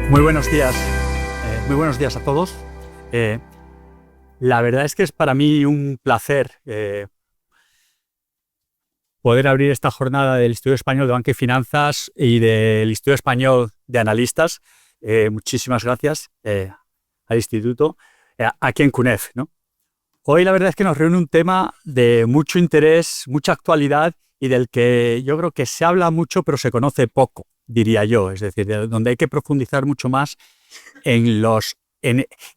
Muy buenos días, a todos. La verdad es que es para mí un placer poder abrir esta jornada del Instituto Español de Banca y Finanzas y del Instituto Español de Analistas. Muchísimas gracias al Instituto, aquí en CUNEF, ¿no? Hoy la verdad es que nos reúne un tema de mucho interés, mucha actualidad y del que yo creo que se habla mucho pero se conoce poco, diría yo. Es decir, donde hay que profundizar mucho más en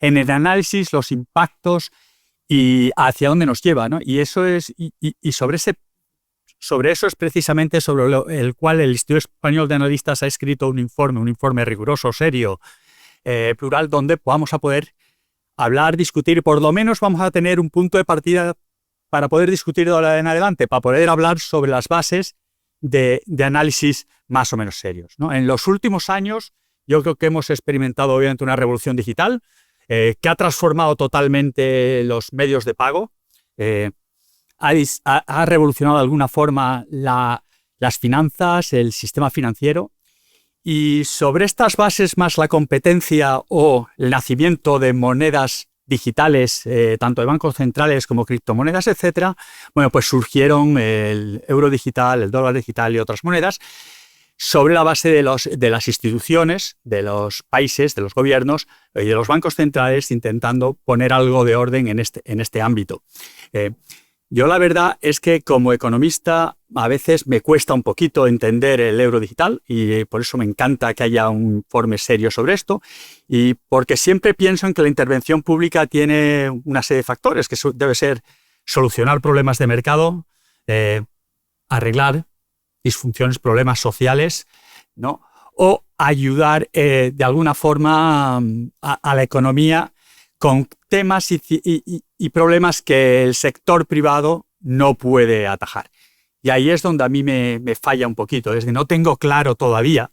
el análisis, los impactos y hacia dónde nos lleva, ¿no? Y eso es, y sobre eso es precisamente sobre el cual el Instituto Español de Analistas ha escrito un informe riguroso, serio, plural, donde vamos a poder hablar, discutir, y por lo menos vamos a tener un punto de partida para poder discutir de ahora en adelante, para poder hablar sobre las bases de análisis más o menos serios, ¿no? En los últimos años yo creo que hemos experimentado obviamente una revolución digital que ha transformado totalmente los medios de pago, ha revolucionado de alguna forma las finanzas, el sistema financiero. Y sobre estas bases más la competencia o el nacimiento de monedas digitales, tanto de bancos centrales como criptomonedas, etcétera, bueno, pues surgieron el euro digital, el dólar digital y otras monedas sobre la base de las instituciones, de los países, de los gobiernos y de los bancos centrales intentando poner algo de orden en este ámbito. Yo la verdad es que como economista a veces me cuesta un poquito entender el euro digital y por eso me encanta que haya un informe serio sobre esto y porque siempre pienso en que la intervención pública tiene una serie de factores que debe ser solucionar problemas de mercado, arreglar disfunciones, problemas sociales, ¿no? O ayudar de alguna forma a la economía con temas y problemas que el sector privado no puede atajar. Y ahí es donde a mí me falla un poquito. Es que no tengo claro todavía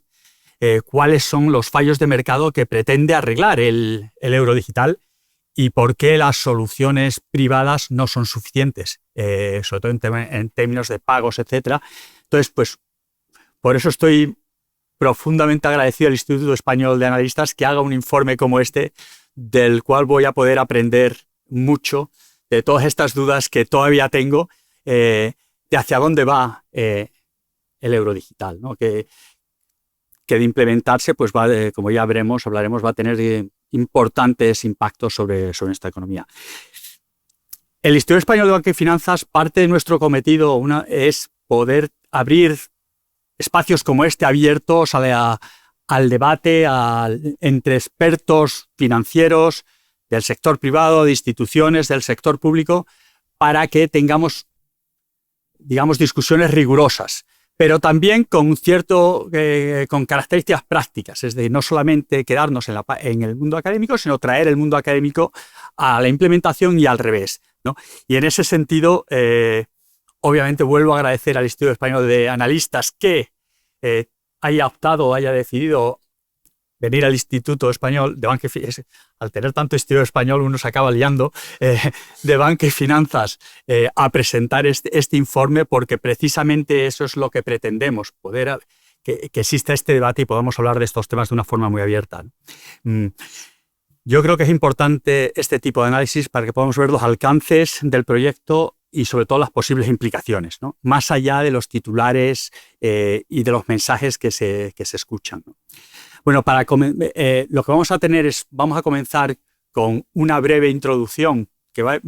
cuáles son los fallos de mercado que pretende arreglar el euro digital y por qué las soluciones privadas no son suficientes, sobre todo en términos de pagos, etcétera. Entonces, pues, por eso estoy profundamente agradecido al Instituto Español de Analistas que haga un informe como este, del cual voy a poder aprender mucho de todas estas dudas que todavía tengo de hacia dónde va el euro digital, ¿no? Que de implementarse, pues como ya hablaremos, va a tener importantes impactos sobre esta economía. El Instituto Español de Banca y Finanzas, parte de nuestro cometido es poder abrir espacios como este abiertos al debate entre expertos financieros del sector privado, de instituciones, del sector público, para que tengamos, digamos, discusiones rigurosas, pero también con con características prácticas, es decir, no solamente quedarnos en el mundo académico, sino traer el mundo académico a la implementación y al revés, ¿no? Y en ese sentido, obviamente vuelvo a agradecer al Instituto Español de Analistas que haya decidido venir al Instituto Español de Banca y Finanzas. Al tener tanto Instituto Español uno se acaba liando, de Banca y Finanzas a presentar este informe, porque precisamente eso es lo que pretendemos, que exista este debate y podamos hablar de estos temas de una forma muy abierta. Yo creo que es importante este tipo de análisis para que podamos ver los alcances del proyecto y sobre todo las posibles implicaciones, ¿no? Más allá de los titulares y de los mensajes que se escuchan, ¿no? Bueno, lo que vamos a tener vamos a comenzar con una breve introducción que va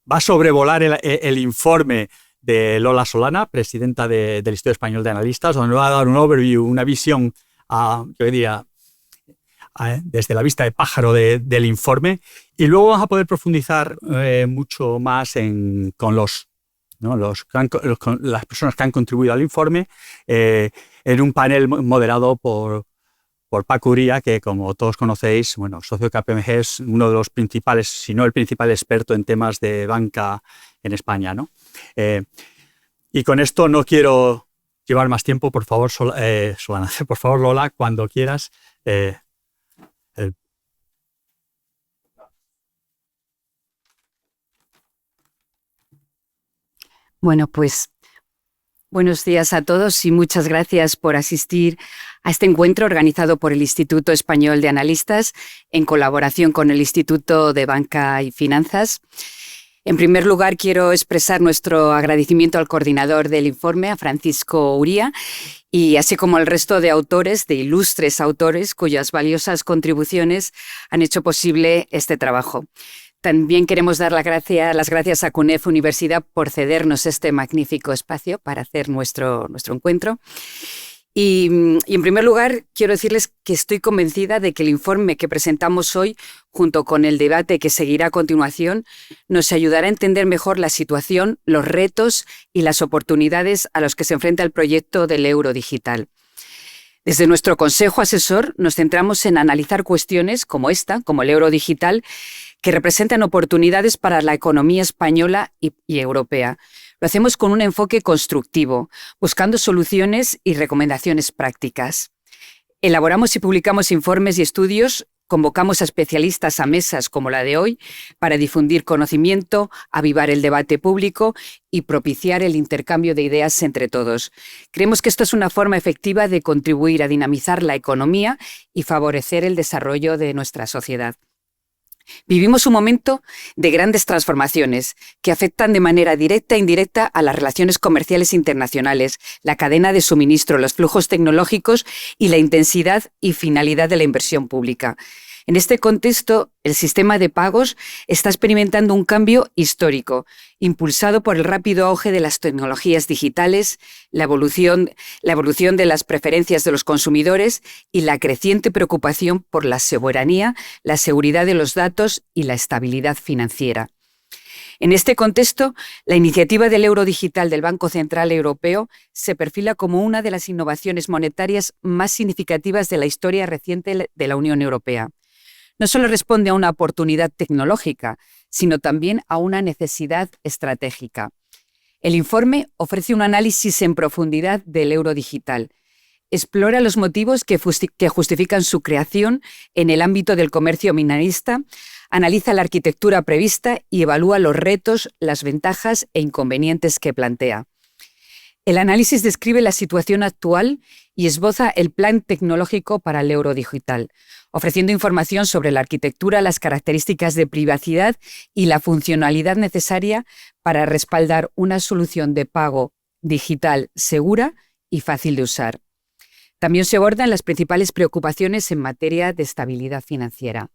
a sobrevolar el informe de Lola Solana, presidenta del Instituto Español de Analistas, donde va a dar un overview, una visión, yo diría, desde la vista de pájaro del informe, y luego vamos a poder profundizar mucho más con las personas que han contribuido al informe en un panel moderado por Paco Uría, que como todos conocéis, bueno, socio de KPMG, es uno de los principales, si no el principal experto en temas de banca en España, ¿no? Y con esto no quiero llevar más tiempo, por favor, Solana, por favor, Lola, cuando quieras. Bueno, pues Buenos días a todos y muchas gracias por asistir a este encuentro organizado por el Instituto Español de Analistas en colaboración con el Instituto de Banca y Finanzas. En primer lugar, quiero expresar nuestro agradecimiento al coordinador del informe, a Francisco Uría, y así como al resto de autores, de ilustres autores, cuyas valiosas contribuciones han hecho posible este trabajo. También queremos dar las gracias a CUNEF Universidad por cedernos este magnífico espacio para hacer nuestro encuentro. Y en primer lugar, quiero decirles que estoy convencida de que el informe que presentamos hoy, junto con el debate que seguirá a continuación, nos ayudará a entender mejor la situación, los retos y las oportunidades a los que se enfrenta el proyecto del euro digital. Desde nuestro Consejo Asesor nos centramos en analizar cuestiones como esta, como el euro digital, que representan oportunidades para la economía española y europea. Lo hacemos con un enfoque constructivo, buscando soluciones y recomendaciones prácticas. Elaboramos y publicamos informes y estudios, convocamos a especialistas a mesas como la de hoy para difundir conocimiento, avivar el debate público y propiciar el intercambio de ideas entre todos. Creemos que esto es una forma efectiva de contribuir a dinamizar la economía y favorecer el desarrollo de nuestra sociedad. Vivimos un momento de grandes transformaciones que afectan de manera directa e indirecta a las relaciones comerciales internacionales, la cadena de suministro, los flujos tecnológicos y la intensidad y finalidad de la inversión pública. En este contexto, el sistema de pagos está experimentando un cambio histórico, impulsado por el rápido auge de las tecnologías digitales, la evolución de las preferencias de los consumidores y la creciente preocupación por la soberanía, la seguridad de los datos y la estabilidad financiera. En este contexto, la iniciativa del euro digital del Banco Central Europeo se perfila como una de las innovaciones monetarias más significativas de la historia reciente de la Unión Europea. No solo responde a una oportunidad tecnológica, sino también a una necesidad estratégica. El informe ofrece un análisis en profundidad del euro digital. Explora los motivos que justifican su creación en el ámbito del comercio minorista, analiza la arquitectura prevista y evalúa los retos, las ventajas e inconvenientes que plantea. El análisis describe la situación actual y esboza el plan tecnológico para el euro digital, ofreciendo información sobre la arquitectura, las características de privacidad y la funcionalidad necesaria para respaldar una solución de pago digital segura y fácil de usar. También se abordan las principales preocupaciones en materia de estabilidad financiera.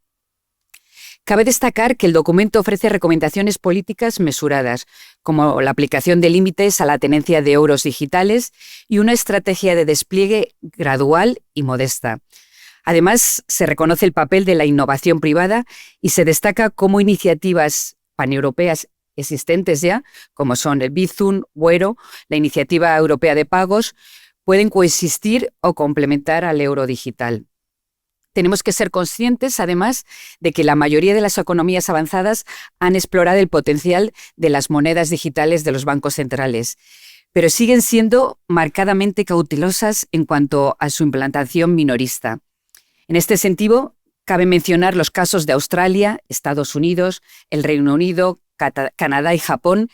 Cabe destacar que el documento ofrece recomendaciones políticas mesuradas, como la aplicación de límites a la tenencia de euros digitales y una estrategia de despliegue gradual y modesta. Además, se reconoce el papel de la innovación privada y se destaca cómo iniciativas paneuropeas existentes ya, como son el Bizum, Wero, la Iniciativa Europea de Pagos, pueden coexistir o complementar al euro digital. Tenemos que ser conscientes, además, de que la mayoría de las economías avanzadas han explorado el potencial de las monedas digitales de los bancos centrales, pero siguen siendo marcadamente cautelosas en cuanto a su implantación minorista. En este sentido, cabe mencionar los casos de Australia, Estados Unidos, el Reino Unido, Canadá y Japón,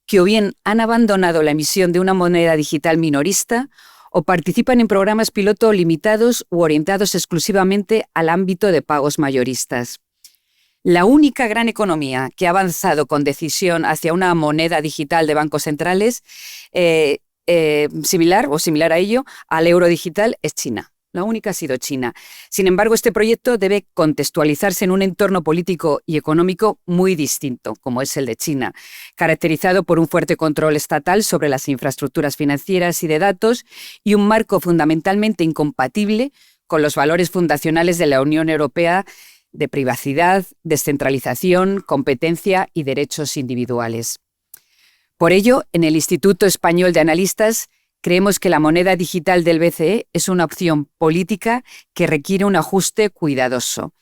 que o bien han abandonado la emisión de una moneda digital minorista o participan en programas piloto limitados u orientados exclusivamente al ámbito de pagos mayoristas. La única gran economía que ha avanzado con decisión hacia una moneda digital de bancos centrales similar a ello al euro digital es China. La única ha sido China. Sin embargo, este proyecto debe contextualizarse en un entorno político y económico muy distinto, como es el de China, caracterizado por un fuerte control estatal sobre las infraestructuras financieras y de datos y un marco fundamentalmente incompatible con los valores fundacionales de la Unión Europea de privacidad, descentralización, competencia y derechos individuales. Por ello, en el Instituto Español de Analistas, creemos que la moneda digital del BCE es una opción política que requiere un ajuste cuidadoso,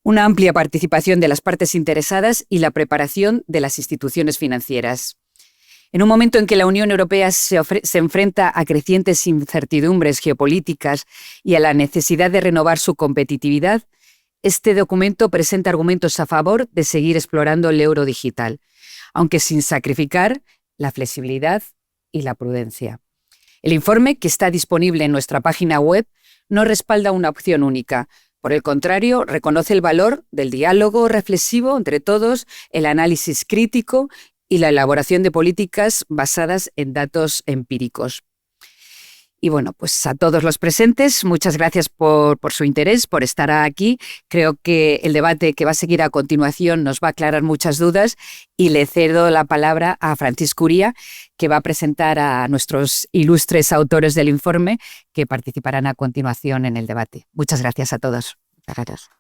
una amplia participación de las partes interesadas y la preparación de las instituciones financieras. En un momento en que la Unión Europea se enfrenta a crecientes incertidumbres geopolíticas y a la necesidad de renovar su competitividad, este documento presenta argumentos a favor de seguir explorando el euro digital, aunque sin sacrificar la flexibilidad y la prudencia. El informe, que está disponible en nuestra página web, no respalda una opción única. Por el contrario, reconoce el valor del diálogo reflexivo entre todos, el análisis crítico y la elaboración de políticas basadas en datos empíricos. Y bueno, pues a todos los presentes, muchas gracias por su interés, por estar aquí. Creo que el debate que va a seguir a continuación nos va a aclarar muchas dudas y le cedo la palabra a Francisco Uría, que va a presentar a nuestros ilustres autores del informe que participarán a continuación en el debate. Muchas gracias a todos. Gracias.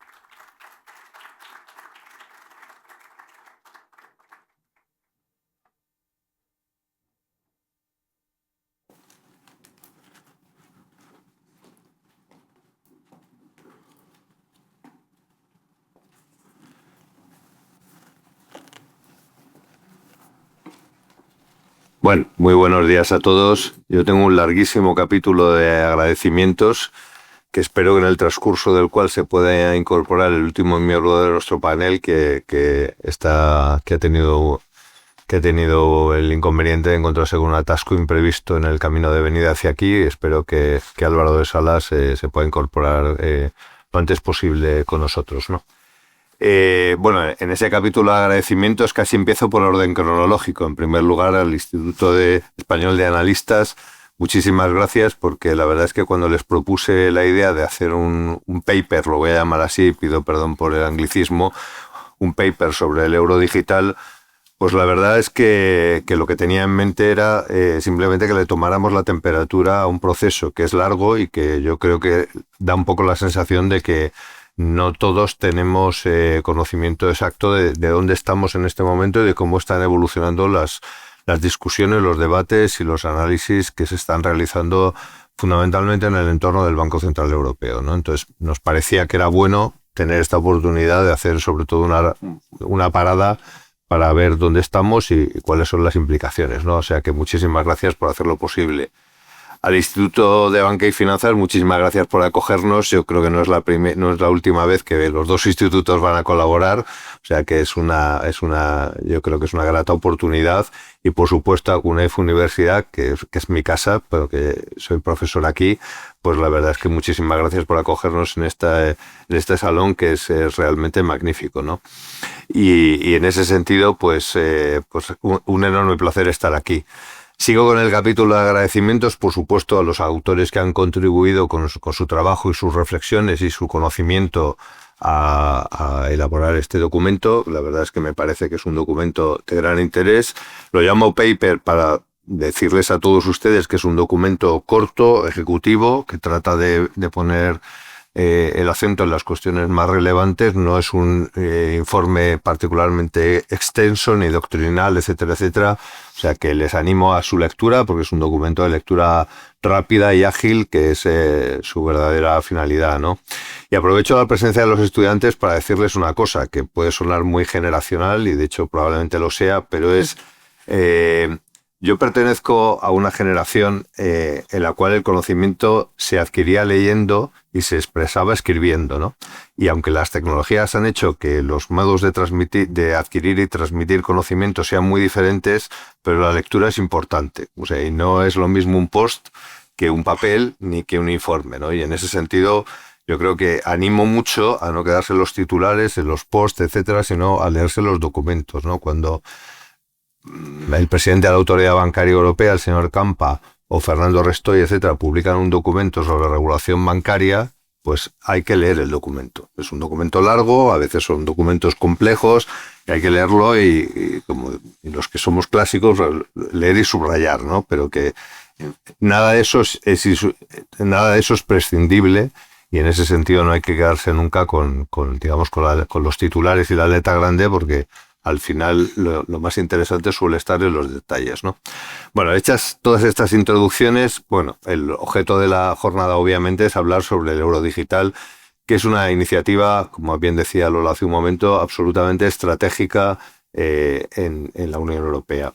Bueno, muy buenos días a todos. Yo tengo un larguísimo capítulo de agradecimientos que espero que en el transcurso del cual se pueda incorporar el último miembro de nuestro panel que ha tenido el inconveniente de encontrarse con un atasco imprevisto en el camino de venida hacia aquí. Espero que Álvaro de Salas se pueda incorporar lo antes posible con nosotros, ¿no? Bueno, en ese capítulo de agradecimientos casi empiezo por orden cronológico. En primer lugar, al Instituto Español de Analistas, muchísimas gracias, porque la verdad es que cuando les propuse la idea de hacer un paper, lo voy a llamar así, pido perdón por el anglicismo, un paper sobre el euro digital, pues la verdad es que lo que tenía en mente era simplemente que le tomáramos la temperatura a un proceso que es largo y que yo creo que da un poco la sensación de que no todos tenemos conocimiento exacto de dónde estamos en este momento y de cómo están evolucionando las discusiones, los debates y los análisis que se están realizando fundamentalmente en el entorno del Banco Central Europeo, ¿no? Entonces, nos parecía que era bueno tener esta oportunidad de hacer sobre todo una parada para ver dónde estamos y cuáles son las implicaciones, ¿no? O sea que muchísimas gracias por hacerlo posible. Al Instituto de Banca y Finanzas, muchísimas gracias por acogernos. Yo creo que no es la última vez que los dos institutos van a colaborar, o sea que yo creo que es una grata oportunidad. Y por supuesto a CUNEF Universidad, que es mi casa, pero que soy profesor aquí, pues la verdad es que muchísimas gracias por acogernos en este salón que es realmente magnífico, ¿no? Y en ese sentido, pues un enorme placer estar aquí. Sigo con el capítulo de agradecimientos, por supuesto, a los autores que han contribuido con su trabajo y sus reflexiones y su conocimiento a elaborar este documento. La verdad es que me parece que es un documento de gran interés. Lo llamo paper para decirles a todos ustedes que es un documento corto, ejecutivo, que trata de poner el acento en las cuestiones más relevantes. No es un informe particularmente extenso ni doctrinal, etcétera, etcétera. O sea que les animo a su lectura porque es un documento de lectura rápida y ágil que es su verdadera finalidad, ¿no? Y aprovecho la presencia de los estudiantes para decirles una cosa que puede sonar muy generacional y de hecho probablemente lo sea, pero es... yo pertenezco a una generación en la cual el conocimiento se adquiría leyendo y se expresaba escribiendo, ¿no? Y aunque las tecnologías han hecho que los modos de adquirir y transmitir conocimiento sean muy diferentes, pero la lectura es importante. O sea, y no es lo mismo un post que un papel ni que un informe, ¿no? Y en ese sentido yo creo que animo mucho a no quedarse en los titulares, en los posts, etcétera, sino a leerse los documentos, ¿no? Cuando el presidente de la Autoridad Bancaria Europea, el señor Campa, o Fernando Restoy, etcétera, publican un documento sobre regulación bancaria, pues hay que leer el documento. Es un documento largo, a veces son documentos complejos, y hay que leerlo y los que somos clásicos, leer y subrayar, ¿no? Pero que nada de eso es prescindible y en ese sentido no hay que quedarse nunca con los titulares y la letra grande porque al final lo más interesante suele estar en los detalles, ¿no? Bueno, hechas todas estas introducciones, bueno, el objeto de la jornada obviamente es hablar sobre el euro digital, que es una iniciativa, como bien decía Lola hace un momento, absolutamente estratégica en la Unión Europea.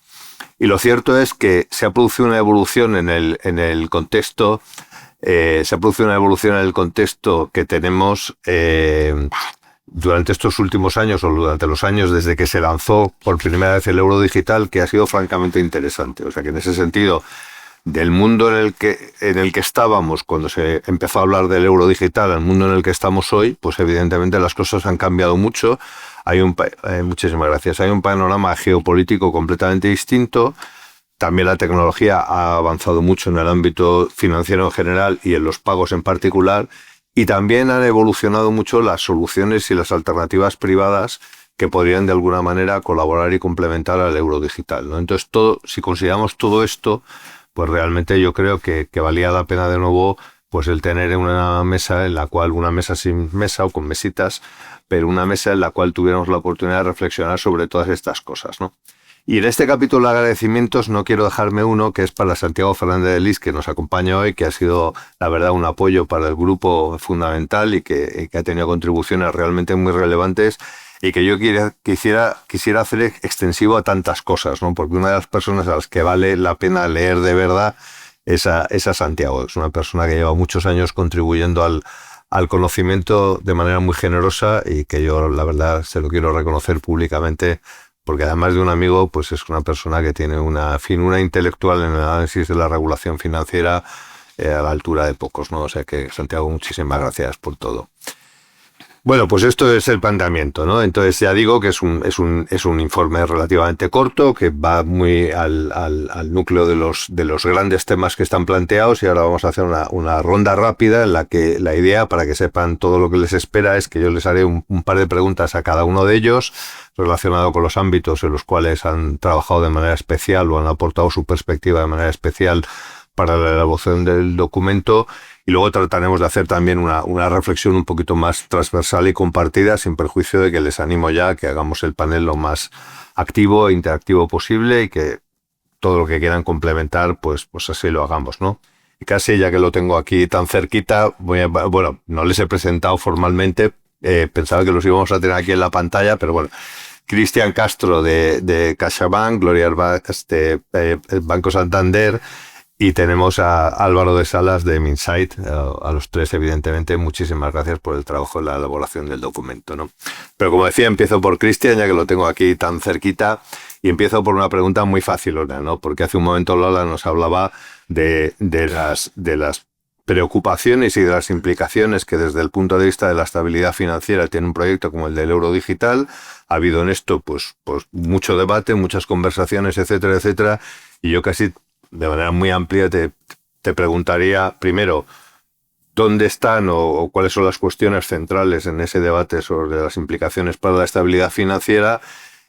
Y lo cierto es que se ha producido una evolución en el contexto, que tenemos durante estos últimos años o durante los años desde que se lanzó por primera vez el euro digital, que ha sido francamente interesante. O sea que en ese sentido, del mundo en el que estábamos cuando se empezó a hablar del euro digital al mundo en el que estamos hoy, pues evidentemente las cosas han cambiado mucho. Muchísimas gracias. Hay un panorama geopolítico completamente distinto. También la tecnología ha avanzado mucho en el ámbito financiero en general y en los pagos en particular. Y también han evolucionado mucho las soluciones y las alternativas privadas que podrían de alguna manera colaborar y complementar al euro digital, ¿no? Entonces, si consideramos todo esto, pues realmente yo creo que valía la pena de nuevo pues el tener una mesa una mesa sin mesa o con mesitas, pero una mesa en la cual tuviéramos la oportunidad de reflexionar sobre todas estas cosas, ¿no? Y en este capítulo de agradecimientos no quiero dejarme uno que es para Santiago Fernández de Lis, que nos acompaña hoy, que ha sido, la verdad, un apoyo para el grupo fundamental y que ha tenido contribuciones realmente muy relevantes y que yo quisiera hacer extensivo a tantas cosas, ¿no? Porque una de las personas a las que vale la pena leer de verdad es a Santiago. Es una persona que lleva muchos años contribuyendo al conocimiento de manera muy generosa y que yo, la verdad, se lo quiero reconocer públicamente, porque además de un amigo, pues es una persona que tiene una finura intelectual en el análisis de la regulación financiera a la altura de pocos, ¿no? O sea que, Santiago, muchísimas gracias por todo. Bueno, pues esto es el planteamiento, ¿no? Entonces ya digo que es un informe relativamente corto, que va muy al núcleo de los grandes temas que están planteados, y ahora vamos a hacer una ronda rápida en la que la idea, para que sepan todo lo que les espera, es que yo les haré un par de preguntas a cada uno de ellos relacionado con los ámbitos en los cuales han trabajado de manera especial o han aportado su perspectiva de manera especial para la elaboración del documento. Y luego trataremos de hacer también una reflexión un poquito más transversal y compartida, sin perjuicio de que les animo ya a que hagamos el panel lo más activo e interactivo posible y que todo lo que quieran complementar, pues así lo hagamos, ¿no? Y casi, ya que lo tengo aquí tan cerquita, bueno, no les he presentado formalmente, pensaba que los íbamos a tener aquí en la pantalla, pero bueno. Cristian Castro de CaixaBank, Gloria Herbaz de Banco Santander, y tenemos a Álvaro de Salas de Minsight. A los tres, evidentemente, muchísimas gracias por el trabajo en la elaboración del documento, ¿no? Pero como decía, empiezo por Cristian, ya que lo tengo aquí tan cerquita, y empiezo por una pregunta muy facilona, ¿no? Porque hace un momento Lola nos hablaba de las preocupaciones y de las implicaciones que desde el punto de vista de la estabilidad financiera tiene un proyecto como el del euro digital. Ha habido en esto pues mucho debate, muchas conversaciones, etcétera, etcétera, y yo casi de manera muy amplia te preguntaría primero dónde están o cuáles son las cuestiones centrales en ese debate sobre las implicaciones para la estabilidad financiera,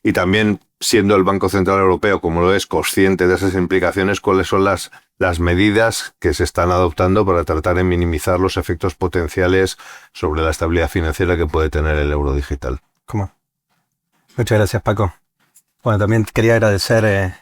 y también, siendo el Banco Central Europeo, como lo es, consciente de esas implicaciones, cuáles son las medidas que se están adoptando para tratar de minimizar los efectos potenciales sobre la estabilidad financiera que puede tener el euro digital. ¿Cómo? Muchas gracias, Paco. Bueno, también quería agradecer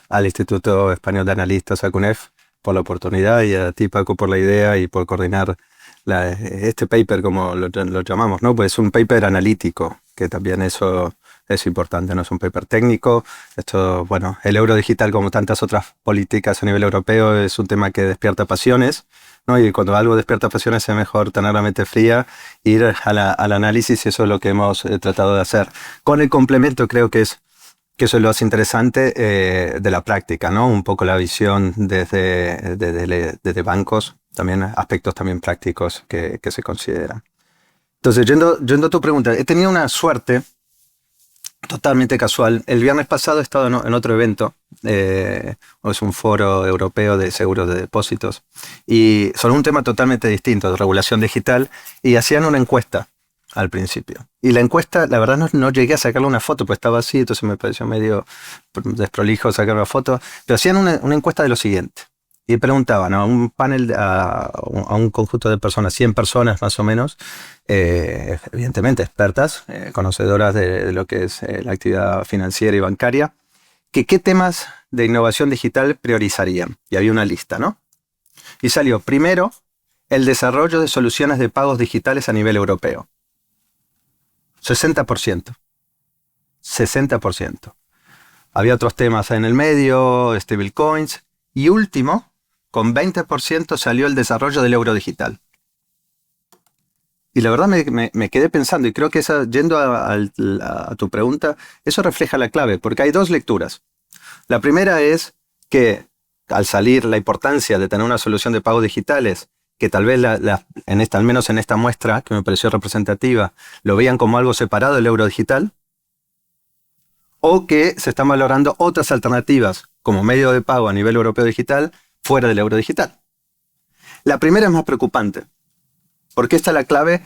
al Instituto Español de Analistas, a CUNEF, por la oportunidad, y a ti, Paco, por la idea y por coordinar este paper, como lo llamamos, ¿no? Pues es un paper analítico, que también eso es importante, no es un paper técnico. Esto, bueno, el euro digital, como tantas otras políticas a nivel europeo, es un tema que despierta pasiones, ¿no? Y cuando algo despierta pasiones es mejor tener la mente fría, ir al análisis, y eso es lo que hemos tratado de hacer. Con el complemento, creo que eso es lo más interesante de la práctica, ¿no? Un poco la visión desde bancos, también aspectos también prácticos que se consideran. Entonces, yendo a tu pregunta, he tenido una suerte totalmente casual. El viernes pasado he estado en otro evento, es un foro europeo de seguros de depósitos, y sobre un tema totalmente distinto, de regulación digital, y hacían una encuesta al principio. Y la encuesta, la verdad, no llegué a sacarle una foto, pues estaba así, entonces me pareció medio desprolijo sacar una foto, pero hacían una encuesta de lo siguiente. Y preguntaban a un panel, a un conjunto de personas, 100 personas más o menos, evidentemente expertas, conocedoras de lo que es la actividad financiera y bancaria, que qué temas de innovación digital priorizarían. Y había una lista, ¿no? Y salió primero el desarrollo de soluciones de pagos digitales a nivel europeo. 60%. 60%. Había otros temas en el medio, stablecoins, y último, con 20% salió el desarrollo del euro digital. Y la verdad me quedé pensando, y creo que yendo a tu pregunta, eso refleja la clave, porque hay dos lecturas. La primera es que al salir la importancia de tener una solución de pagos digitales, que tal vez al menos en esta muestra, que me pareció representativa, lo veían como algo separado del euro digital, o que se están valorando otras alternativas como medio de pago a nivel europeo digital fuera del euro digital. La primera es más preocupante, porque esta es la clave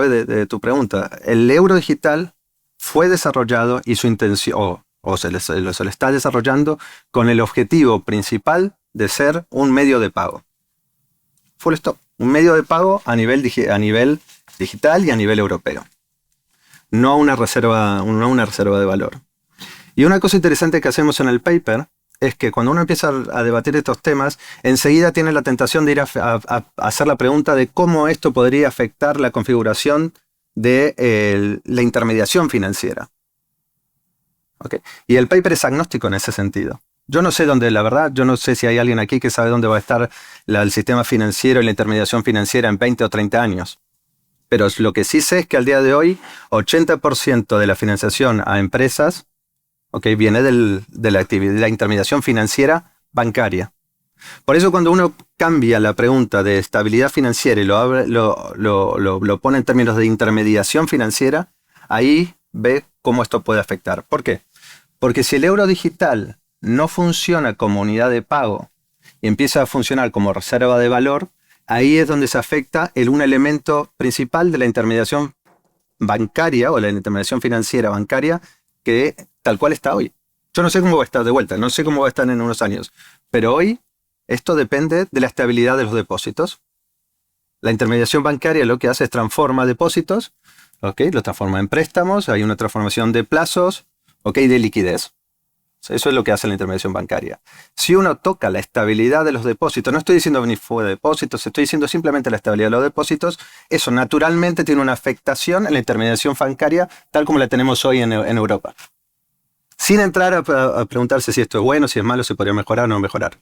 de tu pregunta. El euro digital fue desarrollado y su intención, o se le está desarrollando con el objetivo principal de ser un medio de pago. Full stop. Un medio de pago a nivel digital y a nivel europeo. No una reserva de valor. Y una cosa interesante que hacemos en el paper es que cuando uno empieza a debatir estos temas, enseguida tiene la tentación de ir a hacer la pregunta de cómo esto podría afectar la configuración de la intermediación financiera. ¿Okay? Y el paper es agnóstico en ese sentido. Yo no sé dónde, la verdad, yo no sé si hay alguien aquí que sabe dónde va a estar el sistema financiero y la intermediación financiera en 20 o 30 años. Pero lo que sí sé es que al día de hoy, 80% de la financiación a empresas, okay, viene de la actividad, de la intermediación financiera bancaria. Por eso cuando uno cambia la pregunta de estabilidad financiera y lo pone en términos de intermediación financiera, ahí ve cómo esto puede afectar. ¿Por qué? Porque si el euro digital no funciona como unidad de pago y empieza a funcionar como reserva de valor, ahí es donde se afecta un elemento principal de la intermediación bancaria o la intermediación financiera bancaria que tal cual está hoy. Yo no sé cómo va a estar de vuelta, no sé cómo va a estar en unos años, pero hoy esto depende de la estabilidad de los depósitos. La intermediación bancaria lo que hace es transforma depósitos, ¿okay? Lo transforma en préstamos, hay una transformación de plazos, ¿okay? De liquidez. Eso es lo que hace la intermediación bancaria. Si uno toca la estabilidad de los depósitos, no estoy diciendo ni fuera de depósitos, estoy diciendo simplemente la estabilidad de los depósitos, eso naturalmente tiene una afectación en la intermediación bancaria tal como la tenemos hoy en Europa. Sin entrar a preguntarse si esto es bueno, si es malo, si podría mejorar o no mejorar.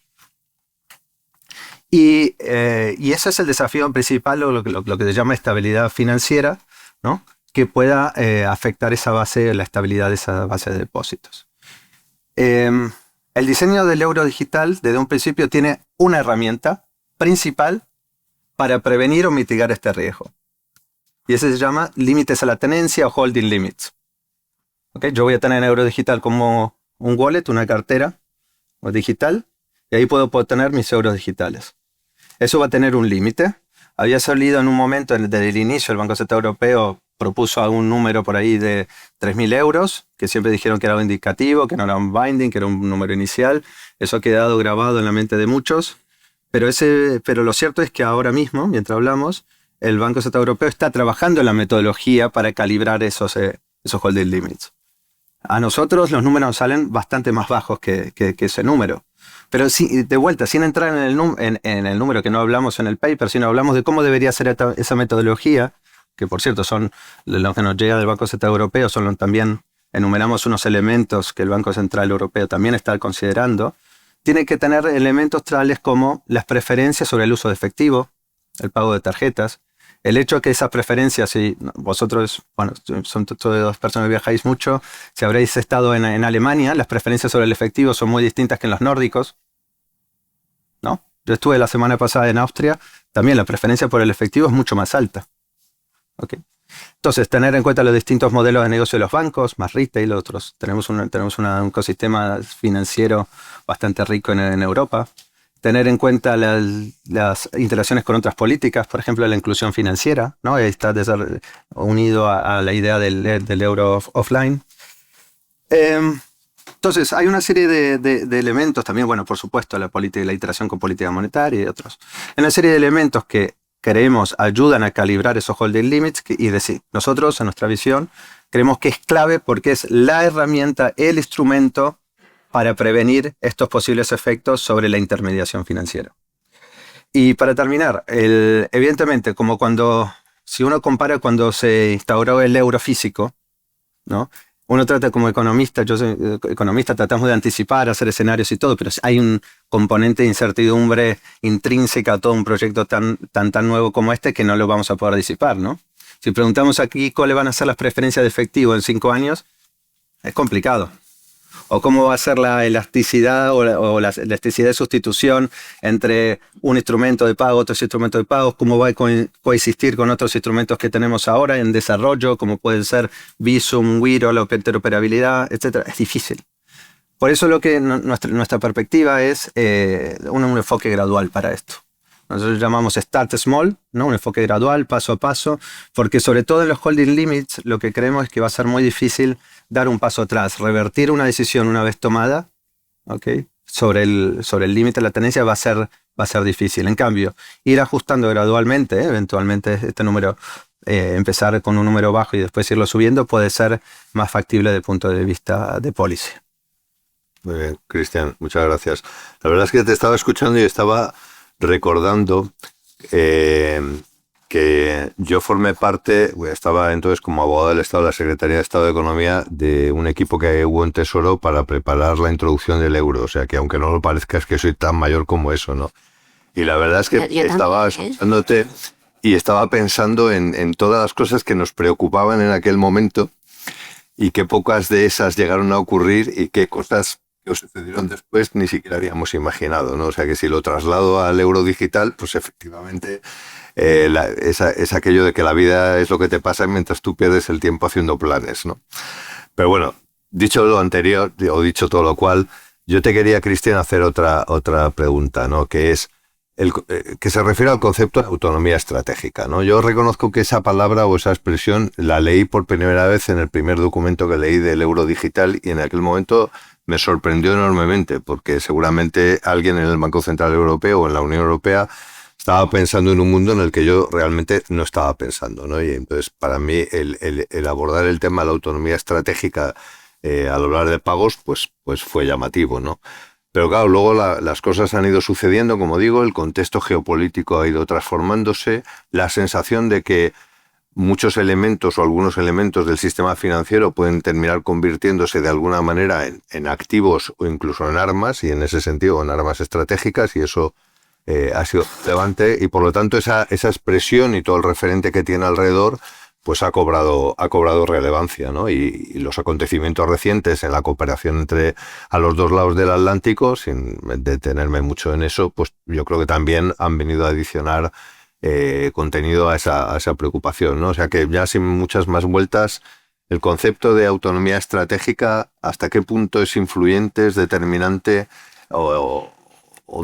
Y ese es el desafío principal, lo que se llama estabilidad financiera, ¿no? Que pueda afectar la estabilidad de esa base de depósitos. El diseño del euro digital desde un principio tiene una herramienta principal para prevenir o mitigar este riesgo. Y ese se llama límites a la tenencia o holding limits. ¿Okay? Yo voy a tener el euro digital como un wallet, una cartera digital, y ahí puedo tener mis euros digitales. Eso va a tener un límite. Había salido en un momento, desde el inicio, el Banco Central Europeo propuso algún número por ahí de 3.000 euros, que siempre dijeron que era un indicativo, que no era un binding, que era un número inicial. Eso ha quedado grabado en la mente de muchos. Pero lo cierto es que ahora mismo, mientras hablamos, el Banco Central Europeo está trabajando en la metodología para calibrar esos holding limits. A nosotros los números salen bastante más bajos que ese número. Pero sí, de vuelta, sin entrar en el número que no hablamos en el paper, sino hablamos de cómo debería ser esa metodología, que por cierto son los que nos llega del Banco Central Europeo, también enumeramos unos elementos que el Banco Central Europeo también está considerando. Tiene que tener elementos tales como las preferencias sobre el uso de efectivo, el pago de tarjetas, el hecho de que esas preferencias, si vosotros, bueno, son todas dos personas que viajáis mucho, si habréis estado en Alemania, las preferencias sobre el efectivo son muy distintas que en los nórdicos, ¿no? Yo estuve la semana pasada en Austria, también la preferencia por el efectivo es mucho más alta. ¿Okay? Entonces, tener en cuenta los distintos modelos de negocio de los bancos, más retail, otros. Tenemos un ecosistema financiero bastante rico en Europa. Tener en cuenta las interacciones con otras políticas, por ejemplo, la inclusión financiera, ¿no? Está unido a la idea del euro offline. Entonces, hay una serie de elementos también, bueno, por supuesto, la interacción con política monetaria y otros. Hay una serie de elementos que creemos ayudan a calibrar esos holding limits y decir, nosotros, en nuestra visión, creemos que es clave porque es la herramienta, el instrumento para prevenir estos posibles efectos sobre la intermediación financiera. Y para terminar, evidentemente, si uno compara cuando se instauró el euro físico, ¿no? uno trata como economista, yo soy economista, tratamos de anticipar, hacer escenarios y todo, pero hay un componente de incertidumbre intrínseca a todo un proyecto tan nuevo como este que no lo vamos a poder disipar, ¿no? Si preguntamos aquí cuáles van a ser las preferencias de efectivo en 5 años, es complicado. O cómo va a ser la elasticidad o la elasticidad de sustitución entre un instrumento de pago, otro instrumento de pago, cómo va a coexistir con otros instrumentos que tenemos ahora en desarrollo, como pueden ser Visum, Wiro, la interoperabilidad, etc. Es difícil. Por eso lo que nuestra perspectiva es un enfoque gradual para esto. Nosotros llamamos Start Small, ¿no? Un enfoque gradual, paso a paso, porque sobre todo en los holding limits lo que creemos es que va a ser muy difícil dar un paso atrás, revertir una decisión una vez tomada, ¿okay? sobre el límite de la tendencia va a ser difícil. En cambio, ir ajustando gradualmente, eventualmente este número, empezar con un número bajo y después irlo subiendo, puede ser más factible desde el punto de vista de policy. Muy bien, Cristian, muchas gracias. La verdad es que te estaba escuchando y estaba recordando que yo formé parte, estaba entonces como abogado del Estado de la Secretaría de Estado de Economía de un equipo que hubo en Tesoro para preparar la introducción del euro, o sea que aunque no lo parezca es que soy tan mayor como eso, ¿no? Y la verdad es que estaba escuchándote y estaba pensando en todas las cosas que nos preocupaban en aquel momento y qué pocas de esas llegaron a ocurrir y qué cosas que sucedieron después ni siquiera habíamos imaginado, ¿no? O sea que si lo traslado al euro digital, pues efectivamente es aquello de que la vida es lo que te pasa mientras tú pierdes el tiempo haciendo planes, ¿no? Pero bueno, dicho lo anterior, o dicho todo lo cual, yo te quería, Cristian, hacer otra pregunta, ¿no? Que es que se refiere al concepto de autonomía estratégica, ¿no? Yo reconozco que esa palabra o esa expresión la leí por primera vez en el primer documento que leí del euro digital y en aquel momento me sorprendió enormemente porque seguramente alguien en el Banco Central Europeo o en la Unión Europea estaba pensando en un mundo en el que yo realmente no estaba pensando, ¿no? Y entonces para mí el abordar el tema de la autonomía estratégica al hablar de pagos pues fue llamativo, ¿no? Pero claro, luego las cosas han ido sucediendo, como digo, el contexto geopolítico ha ido transformándose, la sensación de que muchos elementos o algunos elementos del sistema financiero pueden terminar convirtiéndose de alguna manera en activos o incluso en armas, y en ese sentido en armas estratégicas, y eso ha sido relevante, y por lo tanto esa expresión y todo el referente que tiene alrededor pues ha cobrado relevancia, ¿no? Y los acontecimientos recientes en la cooperación a los dos lados del Atlántico, sin detenerme mucho en eso, pues yo creo que también han venido a adicionar contenido a esa preocupación, ¿no? O sea que ya sin muchas más vueltas, el concepto de autonomía estratégica, ¿hasta qué punto es influyente, es determinante o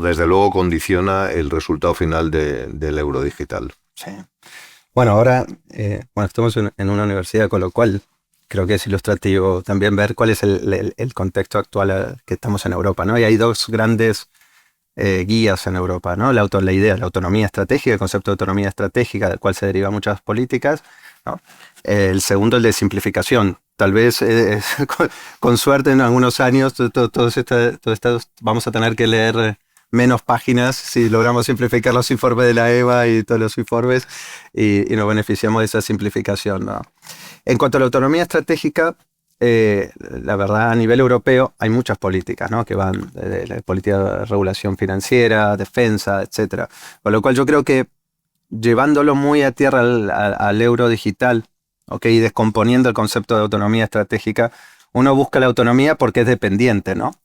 desde luego condiciona el resultado final del euro digital? Sí. Bueno, ahora estamos en una universidad, con lo cual creo que es ilustrativo también ver cuál es el contexto actual que estamos en Europa, ¿no? Y hay dos grandes guías en Europa, ¿no? La idea, la autonomía estratégica, el concepto de autonomía estratégica, del cual se derivan muchas políticas, ¿no? El segundo, el de simplificación. Tal vez con suerte en algunos años todos estos vamos a tener que leer menos páginas si logramos simplificar los informes de la EBA y todos los informes y nos beneficiamos de esa simplificación, ¿no? En cuanto a la autonomía estratégica, la verdad, a nivel europeo hay muchas políticas, ¿no? Que van de la política de regulación financiera, defensa, etcétera. Con lo cual yo creo que llevándolo muy a tierra al euro digital, ¿okay? Y descomponiendo el concepto de autonomía estratégica, uno busca la autonomía porque es dependiente, ¿no?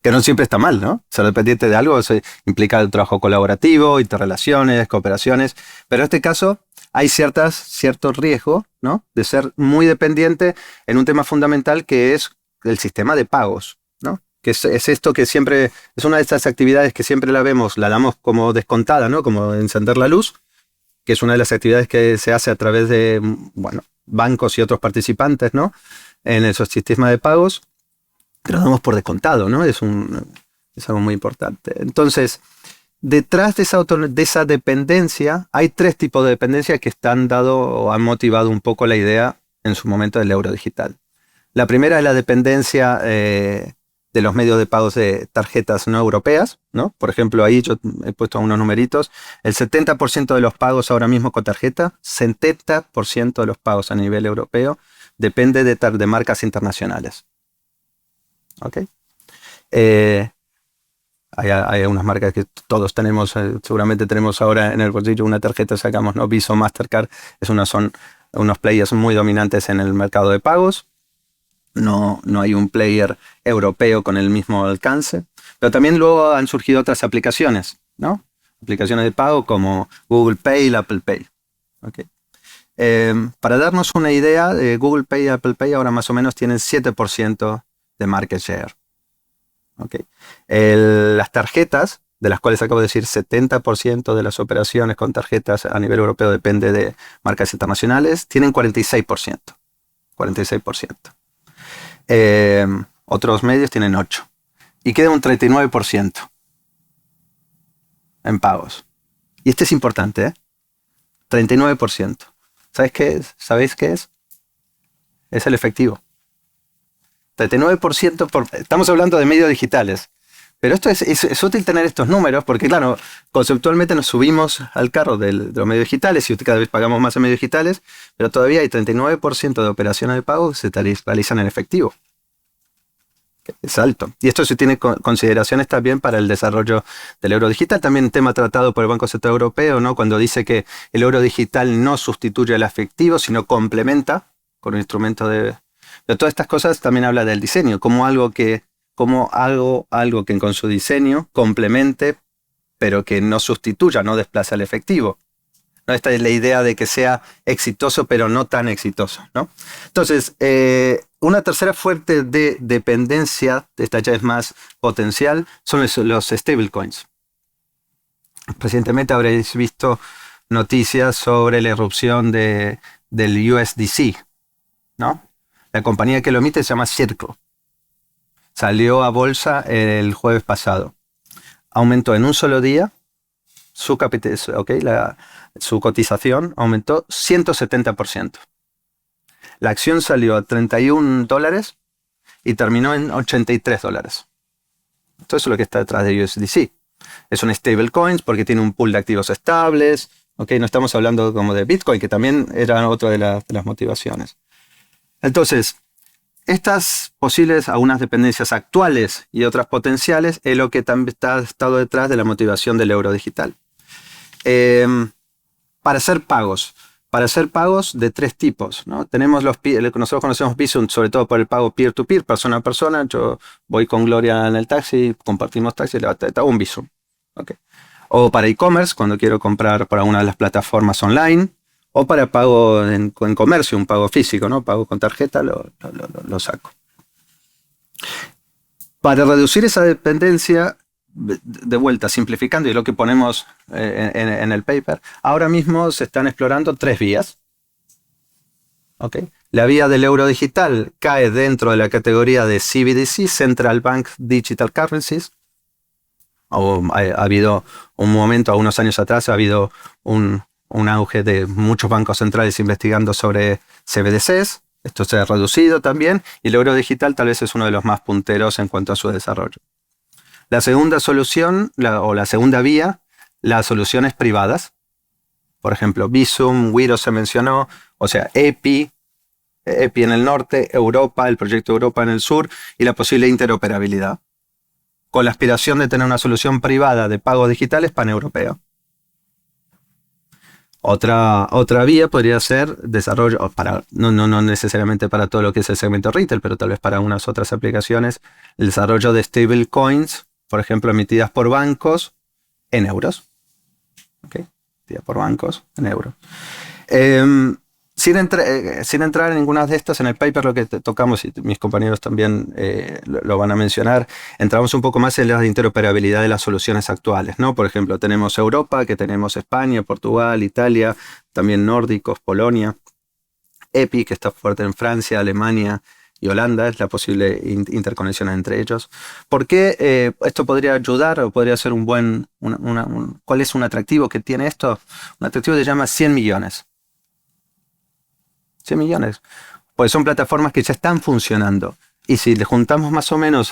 Que no siempre está mal, ¿no? Ser dependiente de algo implica el trabajo colaborativo, interrelaciones, cooperaciones, pero en este caso hay cierto riesgo, ¿no? De ser muy dependiente en un tema fundamental que es el sistema de pagos, ¿no? Que es esto que siempre, es una de estas actividades que siempre la damos como descontada, ¿no? Como encender la luz, que es una de las actividades que se hace a través de, bueno, bancos y otros participantes, ¿no? En esos sistemas de pagos, pero lo damos por descontado, ¿no? Es algo muy importante. Entonces, detrás de esa dependencia, hay tres tipos de dependencia que han dado o han motivado un poco la idea en su momento del euro digital. La primera es la dependencia de los medios de pagos de tarjetas no europeas, ¿no? Por ejemplo, ahí yo he puesto unos numeritos. El 70% de los pagos ahora mismo con tarjeta, 70% de los pagos a nivel europeo depende de marcas internacionales. ¿Ok? Hay unas marcas que todos tenemos, seguramente tenemos ahora en el bolsillo una tarjeta, sacamos, ¿no? Visa o Mastercard, son unos players muy dominantes en el mercado de pagos. No hay un player europeo con el mismo alcance. Pero también luego han surgido otras aplicaciones, ¿no? Aplicaciones de pago como Google Pay y Apple Pay. ¿Okay? Para darnos una idea, Google Pay y Apple Pay ahora más o menos tienen 7% de market share. ¿Okay? Las tarjetas, de las cuales acabo de decir 70% de las operaciones con tarjetas a nivel europeo depende de marcas internacionales, tienen 46%. 46%. Otros medios tienen 8%. Y queda un 39% en pagos. Y este es importante, ¿eh? 39%. ¿Sabéis qué es? ¿Sabéis qué es? Es el efectivo. 39%, estamos hablando de medios digitales. Pero esto es útil tener estos números porque, claro, conceptualmente nos subimos al carro de los medios digitales y cada vez pagamos más en medios digitales, pero todavía hay 39% de operaciones de pago que se realizan en efectivo. Es alto. Y esto se tiene consideraciones también para el desarrollo del euro digital. También un tema tratado por el Banco Central Europeo, ¿no? Cuando dice que el euro digital no sustituye al efectivo, sino complementa con un instrumento de todas estas cosas. También habla del diseño, como algo que con su diseño complemente, pero que no sustituya, no desplaza al efectivo. ¿No? Esta es la idea de que sea exitoso, pero no tan exitoso, ¿no? Entonces, una tercera fuente de dependencia, esta ya es más potencial, son los stablecoins. Recientemente habréis visto noticias sobre la irrupción del USDC, ¿no? La compañía que lo emite se llama Circle. Salió a bolsa el jueves pasado. Aumentó en un solo día su cotización aumentó 170%. La acción salió a $31 y terminó en $83. Esto es lo que está detrás de USDC. Es un stablecoin porque tiene un pool de activos estables. ¿Okay? No estamos hablando como de Bitcoin, que también era otra de las motivaciones. Entonces, estas posibles, algunas dependencias actuales y otras potenciales, es lo que también ha estado detrás de la motivación del euro digital. Para hacer pagos de tres tipos, ¿no? Tenemos nosotros conocemos Bizum sobre todo por el pago peer-to-peer, persona a persona. Yo voy con Gloria en el taxi, compartimos taxi, le hago un Bizum. Okay. O para e-commerce, cuando quiero comprar por alguna de las plataformas online, o para pago en comercio, un pago físico, ¿no? Pago con tarjeta, lo saco. Para reducir esa dependencia, de vuelta, simplificando, y lo que ponemos en el paper, ahora mismo se están explorando tres vías. ¿Okay? La vía del euro digital cae dentro de la categoría de CBDC, Central Bank Digital Currencies. Ha habido un momento, unos años atrás, ha habido un auge de muchos bancos centrales investigando sobre CBDCs. Esto se ha reducido también, y el euro digital tal vez es uno de los más punteros en cuanto a su desarrollo. La segunda solución, la segunda vía, las soluciones privadas. Por ejemplo, Bizum, Wiro se mencionó, o sea, EPI en el norte, Europa, el proyecto Europa en el sur, y la posible interoperabilidad, con la aspiración de tener una solución privada de pagos digitales paneuropeo. Otra vía podría ser desarrollo, no necesariamente para todo lo que es el segmento retail, pero tal vez para unas otras aplicaciones, el desarrollo de stablecoins, por ejemplo, emitidas por bancos en euros. ¿Okay? Emitidas por bancos en euros. Sin entrar en ninguna de estas, en el paper lo que tocamos, y mis compañeros también lo van a mencionar, entramos un poco más en la interoperabilidad de las soluciones actuales, ¿no? Por ejemplo, tenemos Europa, que tenemos España, Portugal, Italia, también nórdicos, Polonia. EPI, que está fuerte en Francia, Alemania y Holanda, es la posible interconexión entre ellos. ¿Por qué esto podría ayudar o podría ser cuál es un atractivo que tiene esto? Un atractivo se llama 100 millones. 100 millones. Pues son plataformas que ya están funcionando. Y si le juntamos más o menos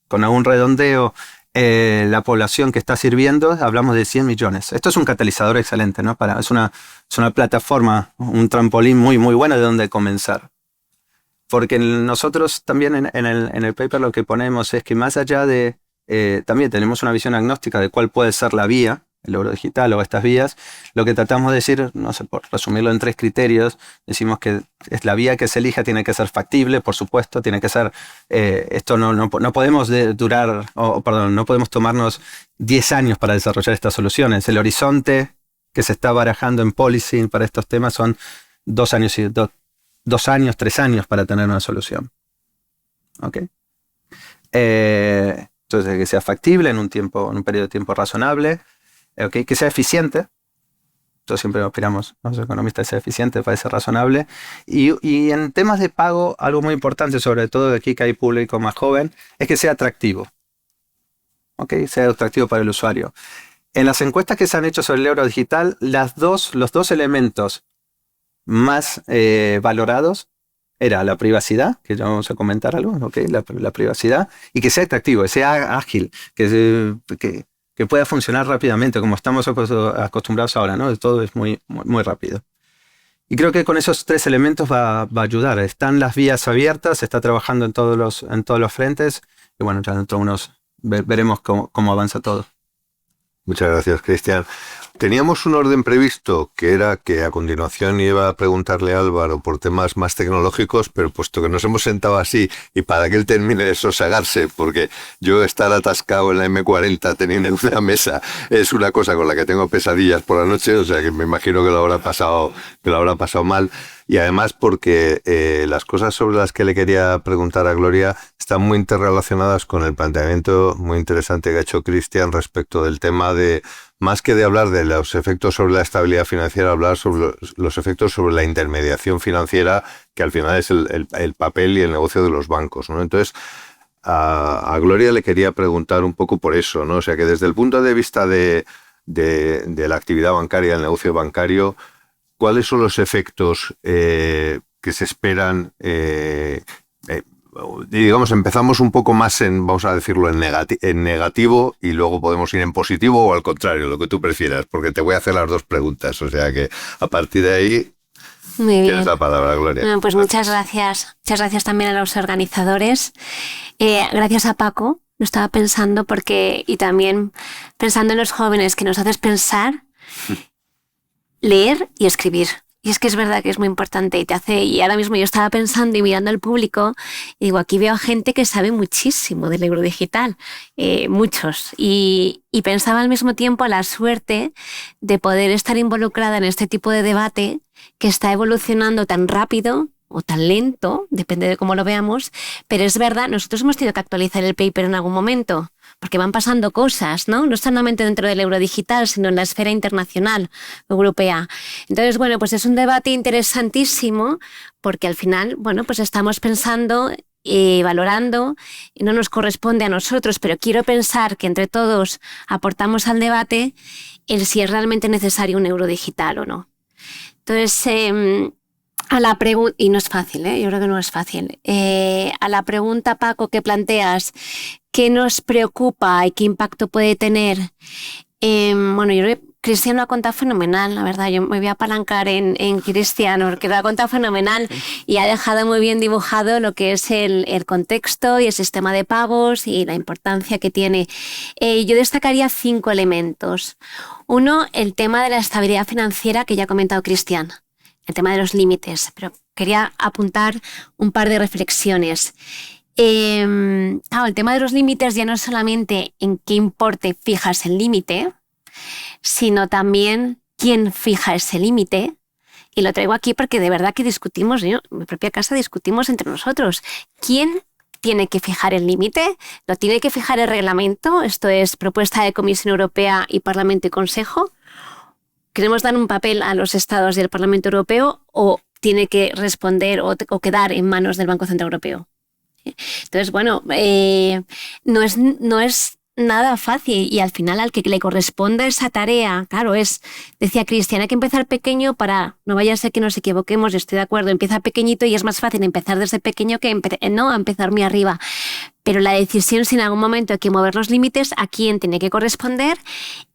con algún redondeo la población que está sirviendo, hablamos de 100 millones. Esto es un catalizador excelente, ¿no? Es una plataforma, un trampolín muy, muy bueno de donde comenzar. porque nosotros también en el paper lo que ponemos es que más allá de, también tenemos una visión agnóstica de cuál puede ser la vía, el euro digital o estas vías, lo que tratamos de decir, no sé, por resumirlo en 3 criterios, decimos que es la vía que se elija tiene que ser factible, por supuesto, tiene que ser, esto no podemos no podemos tomarnos 10 años para desarrollar estas soluciones. El horizonte que se está barajando en policy para estos temas son 2 años, 3 años para tener una solución. ¿Ok? Entonces, que sea factible en un periodo de tiempo razonable, okay, que sea eficiente. Nosotros siempre aspiramos, los economistas, a ser eficiente, para ser razonable. Y en temas de pago, algo muy importante, sobre todo de aquí que hay público más joven, es que sea atractivo. Okay, sea atractivo para el usuario. En las encuestas que se han hecho sobre el euro digital, los dos elementos más valorados era la privacidad, que ya vamos a comentar algo, okay, la privacidad, y que sea atractivo, que sea ágil, que pueda funcionar rápidamente, como estamos acostumbrados ahora, ¿no? Todo es muy, muy, muy rápido. Y creo que con esos 3 elementos va a ayudar. Están las vías abiertas, se está trabajando en todos los frentes, y bueno, ya dentro de unos veremos cómo avanza todo. Muchas gracias, Cristian. Teníamos un orden previsto que era que a continuación iba a preguntarle a Álvaro por temas más tecnológicos, pero puesto que nos hemos sentado así y para que él termine de sosegarse, porque yo estar atascado en la M40 teniendo una mesa es una cosa con la que tengo pesadillas por la noche, o sea que me imagino que lo habrá pasado mal. Y además porque las cosas sobre las que le quería preguntar a Gloria están muy interrelacionadas con el planteamiento muy interesante que ha hecho Cristian respecto del tema de, más que de hablar de los efectos sobre la estabilidad financiera, hablar sobre los efectos sobre la intermediación financiera, que al final es el papel y el negocio de los bancos, ¿no? Entonces, a Gloria le quería preguntar un poco por eso, ¿no? O sea, que desde el punto de vista de la actividad bancaria, del negocio bancario, ¿cuáles son los efectos que se esperan? Digamos, empezamos un poco más vamos a decirlo, en negativo y luego podemos ir en positivo o al contrario, lo que tú prefieras, porque te voy a hacer las 2 preguntas. O sea que a partir de ahí muy bien. Tienes la palabra, Gloria. Bueno, pues muchas gracias. Muchas gracias también a los organizadores. Gracias a Paco, lo estaba pensando y también pensando en los jóvenes, que nos haces pensar, leer y escribir. Y es que es verdad que es muy importante y ahora mismo yo estaba pensando y mirando al público y digo, aquí veo a gente que sabe muchísimo del euro digital, muchos. Y pensaba al mismo tiempo la suerte de poder estar involucrada en este tipo de debate que está evolucionando tan rápido o tan lento, depende de cómo lo veamos, pero es verdad, nosotros hemos tenido que actualizar el paper en algún momento, porque van pasando cosas, ¿no? No solamente dentro del euro digital, sino en la esfera internacional europea. Entonces, bueno, pues es un debate interesantísimo, porque al final, bueno, pues estamos pensando y valorando, y no nos corresponde a nosotros, pero quiero pensar que entre todos aportamos al debate el si es realmente necesario un euro digital o no. Entonces, a la pregunta, y no es fácil, yo creo que no es fácil. A la pregunta, Paco, que planteas, ¿qué nos preocupa y qué impacto puede tener? Bueno, yo creo que Cristian lo ha contado fenomenal, la verdad. Yo me voy a apalancar en Cristian, porque lo ha contado fenomenal y ha dejado muy bien dibujado lo que es el contexto y el sistema de pagos y la importancia que tiene. Yo destacaría 5 elementos. 1, el tema de la estabilidad financiera que ya ha comentado Cristian. El tema de los límites, pero quería apuntar un par de reflexiones. El tema de los límites ya no es solamente en qué importe fijas el límite, sino también quién fija ese límite. Y lo traigo aquí porque de verdad que discutimos, en mi propia casa discutimos entre nosotros. ¿Quién tiene que fijar el límite? ¿Lo tiene que fijar el reglamento? Esto es propuesta de Comisión Europea y Parlamento y Consejo. ¿Queremos dar un papel a los Estados y al Parlamento Europeo o tiene que responder o quedar en manos del Banco Central Europeo? Entonces, bueno, no es nada fácil y al final al que le corresponda esa tarea, claro, decía Cristian, hay que empezar pequeño para, no vaya a ser que nos equivoquemos, estoy de acuerdo, empieza pequeñito y es más fácil empezar desde pequeño que no empezar muy arriba. Pero la decisión si en algún momento hay que mover los límites, a quién tiene que corresponder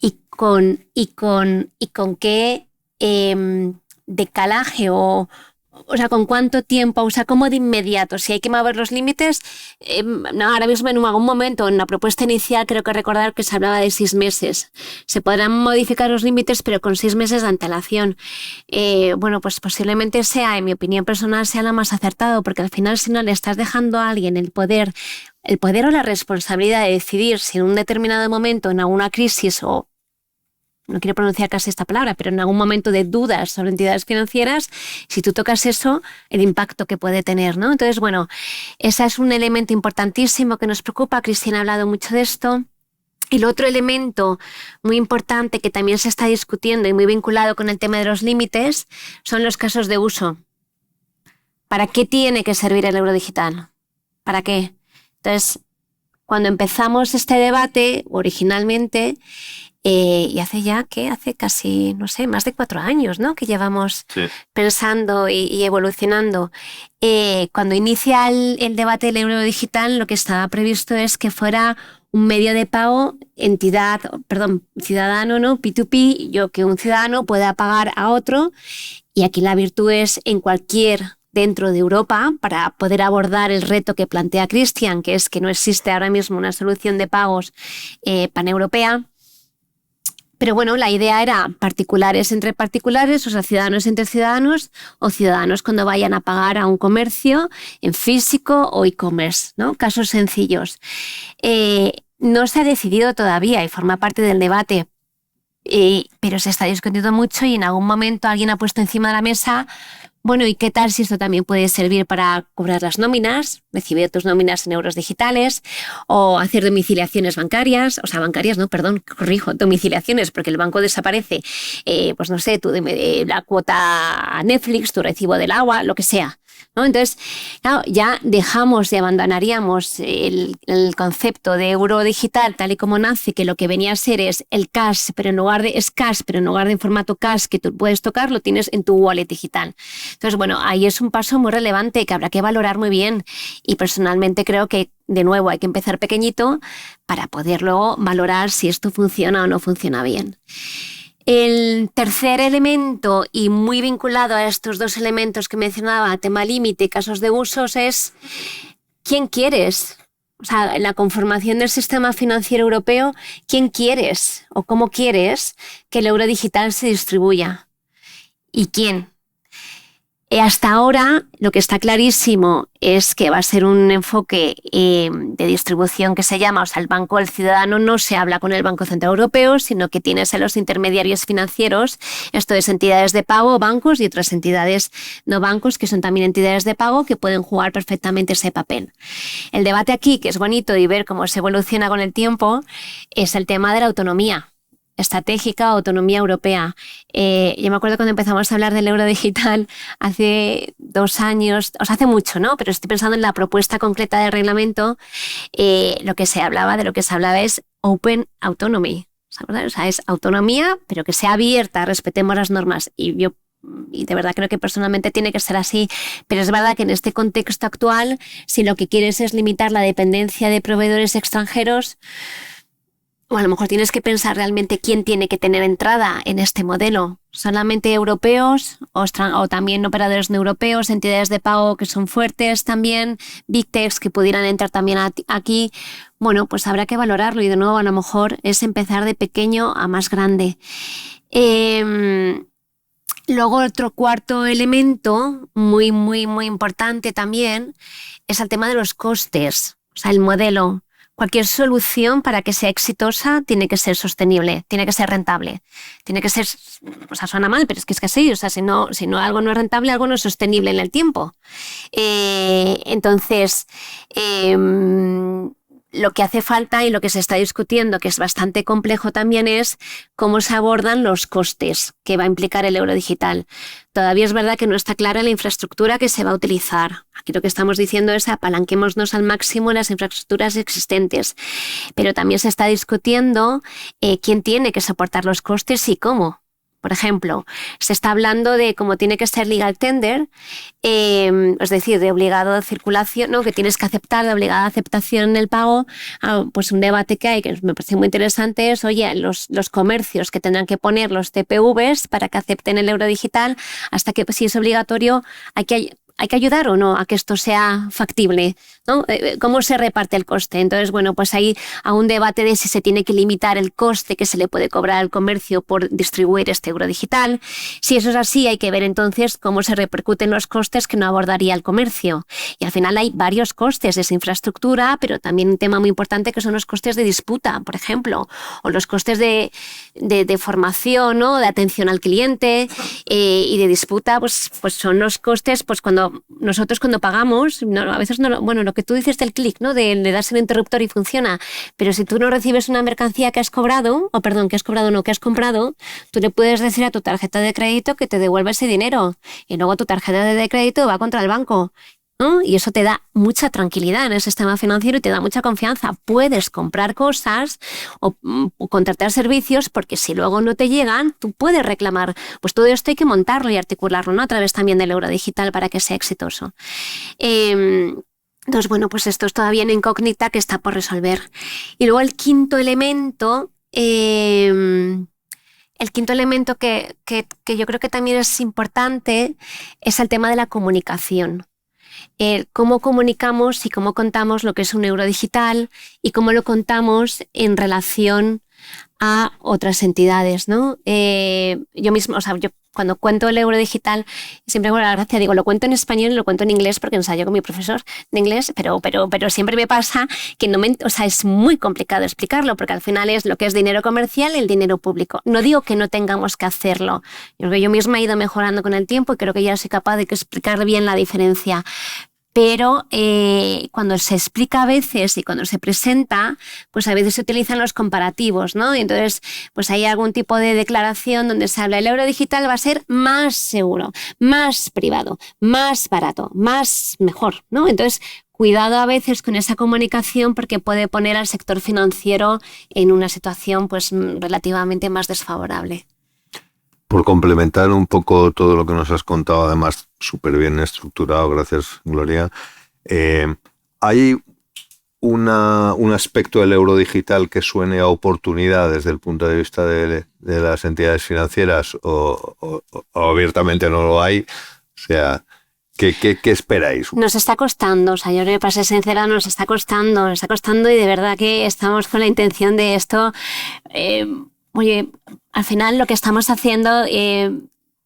y con qué decalaje o O sea, ¿con cuánto tiempo? O sea, ¿cómo de inmediato? Si hay que mover los límites, no, ahora mismo en algún momento, en la propuesta inicial, creo que recordar que se hablaba de 6 meses. Se podrán modificar los límites, pero con 6 meses de antelación. Bueno, pues posiblemente sea, en mi opinión personal, sea lo más acertado, porque al final, si no le estás dejando a alguien el poder o la responsabilidad de decidir si en un determinado momento, en alguna crisis o no quiero pronunciar casi esta palabra, pero en algún momento de dudas sobre entidades financieras, si tú tocas eso, el impacto que puede tener, ¿no? Entonces, bueno, ese es un elemento importantísimo que nos preocupa. Cristina ha hablado mucho de esto. El otro elemento muy importante que también se está discutiendo y muy vinculado con el tema de los límites son los casos de uso. ¿Para qué tiene que servir el euro digital? ¿Para qué? Entonces, cuando empezamos este debate originalmente, y hace casi, no sé, más de 4 años, ¿no? Que llevamos pensando y evolucionando. Cuando inicia el debate del euro digital, lo que estaba previsto es que fuera un medio de pago ciudadano, ¿no? P2P, que un ciudadano pueda pagar a otro, y aquí la virtud es dentro de Europa, para poder abordar el reto que plantea Cristian, que es que no existe ahora mismo una solución de pagos paneuropea. Pero bueno, la idea era particulares entre particulares, o sea, ciudadanos entre ciudadanos, o ciudadanos cuando vayan a pagar a un comercio en físico o e-commerce, ¿no? Casos sencillos. No se ha decidido todavía y forma parte del debate, pero se está discutiendo mucho y en algún momento alguien ha puesto encima de la mesa, bueno, ¿y qué tal si esto también puede servir para cobrar las nóminas, recibir tus nóminas en euros digitales o hacer domiciliaciones bancarias? O sea, domiciliaciones, porque el banco desaparece, pues no sé, la cuota a Netflix, tu recibo del agua, lo que sea, ¿no? Entonces, claro, ya abandonaríamos el concepto de euro digital tal y como nace, que lo que venía a ser es el cash, pero en lugar de en formato cash que tú puedes tocar, lo tienes en tu wallet digital. Entonces, bueno, ahí es un paso muy relevante que habrá que valorar muy bien, y personalmente creo que, de nuevo, hay que empezar pequeñito para poder luego valorar si esto funciona o no funciona bien. El tercer elemento, y muy vinculado a estos 2 elementos que mencionaba, tema límite y casos de usos, es ¿quién quieres? O sea, en la conformación del sistema financiero europeo, ¿quién quieres o cómo quieres que el euro digital se distribuya? ¿Y quién? Hasta ahora lo que está clarísimo es que va a ser un enfoque de distribución que se llama, o sea, el Banco del Ciudadano no se habla con el Banco Central Europeo, sino que tienes a los intermediarios financieros, esto es entidades de pago, bancos y otras entidades no bancos que son también entidades de pago que pueden jugar perfectamente ese papel. El debate aquí, que es bonito y ver cómo se evoluciona con el tiempo, es el tema de la autonomía estratégica, autonomía europea. Yo me acuerdo cuando empezamos a hablar del euro digital hace 2 años, o sea, hace mucho, ¿no? Pero estoy pensando en la propuesta concreta de reglamento. De lo que se hablaba es Open Autonomy. O sea, es autonomía, pero que sea abierta, respetemos las normas. Y de verdad creo que personalmente tiene que ser así, pero es verdad que en este contexto actual, si lo que quieres es limitar la dependencia de proveedores extranjeros, o a lo mejor tienes que pensar realmente quién tiene que tener entrada en este modelo. ¿Solamente europeos o también operadores no europeos, entidades de pago que son fuertes también, big techs que pudieran entrar también aquí? Bueno, pues habrá que valorarlo y de nuevo a lo mejor es empezar de pequeño a más grande. Luego otro cuarto elemento muy, muy, muy importante también es el tema de los costes, o sea, el modelo. Cualquier solución para que sea exitosa tiene que ser sostenible, tiene que ser rentable, tiene que ser, o sea, suena mal, pero es que así, o sea, si no algo no es rentable, algo no es sostenible en el tiempo. Entonces, lo que hace falta y lo que se está discutiendo, que es bastante complejo también, es cómo se abordan los costes que va a implicar el euro digital. Todavía es verdad que no está clara la infraestructura que se va a utilizar. Aquí lo que estamos diciendo es apalanquémonos al máximo en las infraestructuras existentes. Pero también se está discutiendo quién tiene que soportar los costes y cómo. Por ejemplo, se está hablando de cómo tiene que ser legal tender, es decir, de obligado circulación, ¿no? Que tienes que aceptar, de obligada aceptación en el pago. Pues un debate que hay, que me parece muy interesante, es, oye, los comercios que tendrán que poner los TPVs para que acepten el euro digital, hasta que, si es obligatorio, hay que ayudar o no a que esto sea factible, ¿no? ¿Cómo se reparte el coste? Entonces, bueno, pues hay un debate de si se tiene que limitar el coste que se le puede cobrar al comercio por distribuir este euro digital. Si eso es así, hay que ver entonces cómo se repercuten los costes que no abordaría el comercio. Y al final hay varios costes de esa infraestructura, pero también un tema muy importante que son los costes de disputa, por ejemplo, o los costes de formación, ¿no? De atención al cliente y de disputa, pues son los costes, pues cuando pagamos, a veces no, bueno, lo que tú dices del clic, ¿no? De darse el interruptor y funciona, pero si tú no recibes una mercancía que has comprado, tú le puedes decir a tu tarjeta de crédito que te devuelva ese dinero y luego tu tarjeta de crédito va contra el banco, ¿no? Y eso te da mucha tranquilidad en el sistema financiero y te da mucha confianza. Puedes comprar cosas o contratar servicios, porque si luego no te llegan, tú puedes reclamar. Pues todo esto hay que montarlo y articularlo, ¿no? A través también del euro digital para que sea exitoso. Entonces, bueno, pues esto es todavía una incógnita que está por resolver. Y luego el quinto elemento que yo creo que también es importante es el tema de la comunicación. Cómo comunicamos y cómo contamos lo que es un euro digital y cómo lo contamos en relación a otras entidades, ¿no? Yo mismo, yo cuando cuento el euro digital siempre hago la gracia, digo, lo cuento en español y lo cuento en inglés porque ensayo con mi profesor de inglés, pero siempre me pasa que es muy complicado explicarlo porque al final es lo que es dinero comercial y el dinero público. No digo que no tengamos que hacerlo, yo misma he ido mejorando con el tiempo y creo que ya soy capaz de explicar bien la diferencia. Pero cuando se explica a veces y cuando se presenta, pues a veces se utilizan los comparativos, ¿no? Y entonces pues hay algún tipo de declaración donde se habla el euro digital va a ser más seguro, más privado, más barato, mejor, ¿no? Entonces, cuidado a veces con esa comunicación porque puede poner al sector financiero en una situación pues relativamente más desfavorable. Por complementar un poco todo lo que nos has contado, además súper bien estructurado, gracias Gloria, ¿hay un aspecto del euro digital que suene a oportunidad desde el punto de vista de las entidades financieras o abiertamente no lo hay? O sea, ¿qué esperáis? Nos está costando, yo le pasé sincera, nos está costando y de verdad que estamos con la intención de esto. Oye, al final lo que estamos haciendo,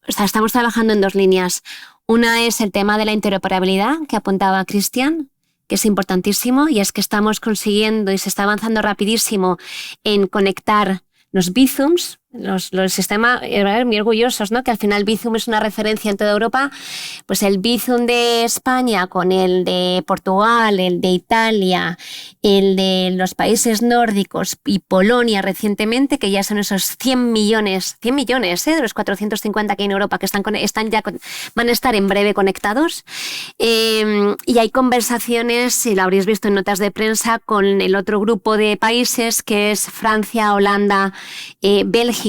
estamos trabajando en dos líneas. Una es el tema de la interoperabilidad que apuntaba Cristian, que es importantísimo, y es que estamos consiguiendo y se está avanzando rapidísimo en conectar los Bizums, los sistemas, muy orgullosos, ¿no? Que al final Bizum es una referencia en toda Europa, pues el Bizum de España con el de Portugal, el de Italia, el de los países nórdicos y Polonia recientemente, que ya son esos 100 millones de los 450 que hay en Europa que van a estar en breve conectados. Y hay conversaciones, si lo habréis visto en notas de prensa, con el otro grupo de países que es Francia, Holanda, Bélgica,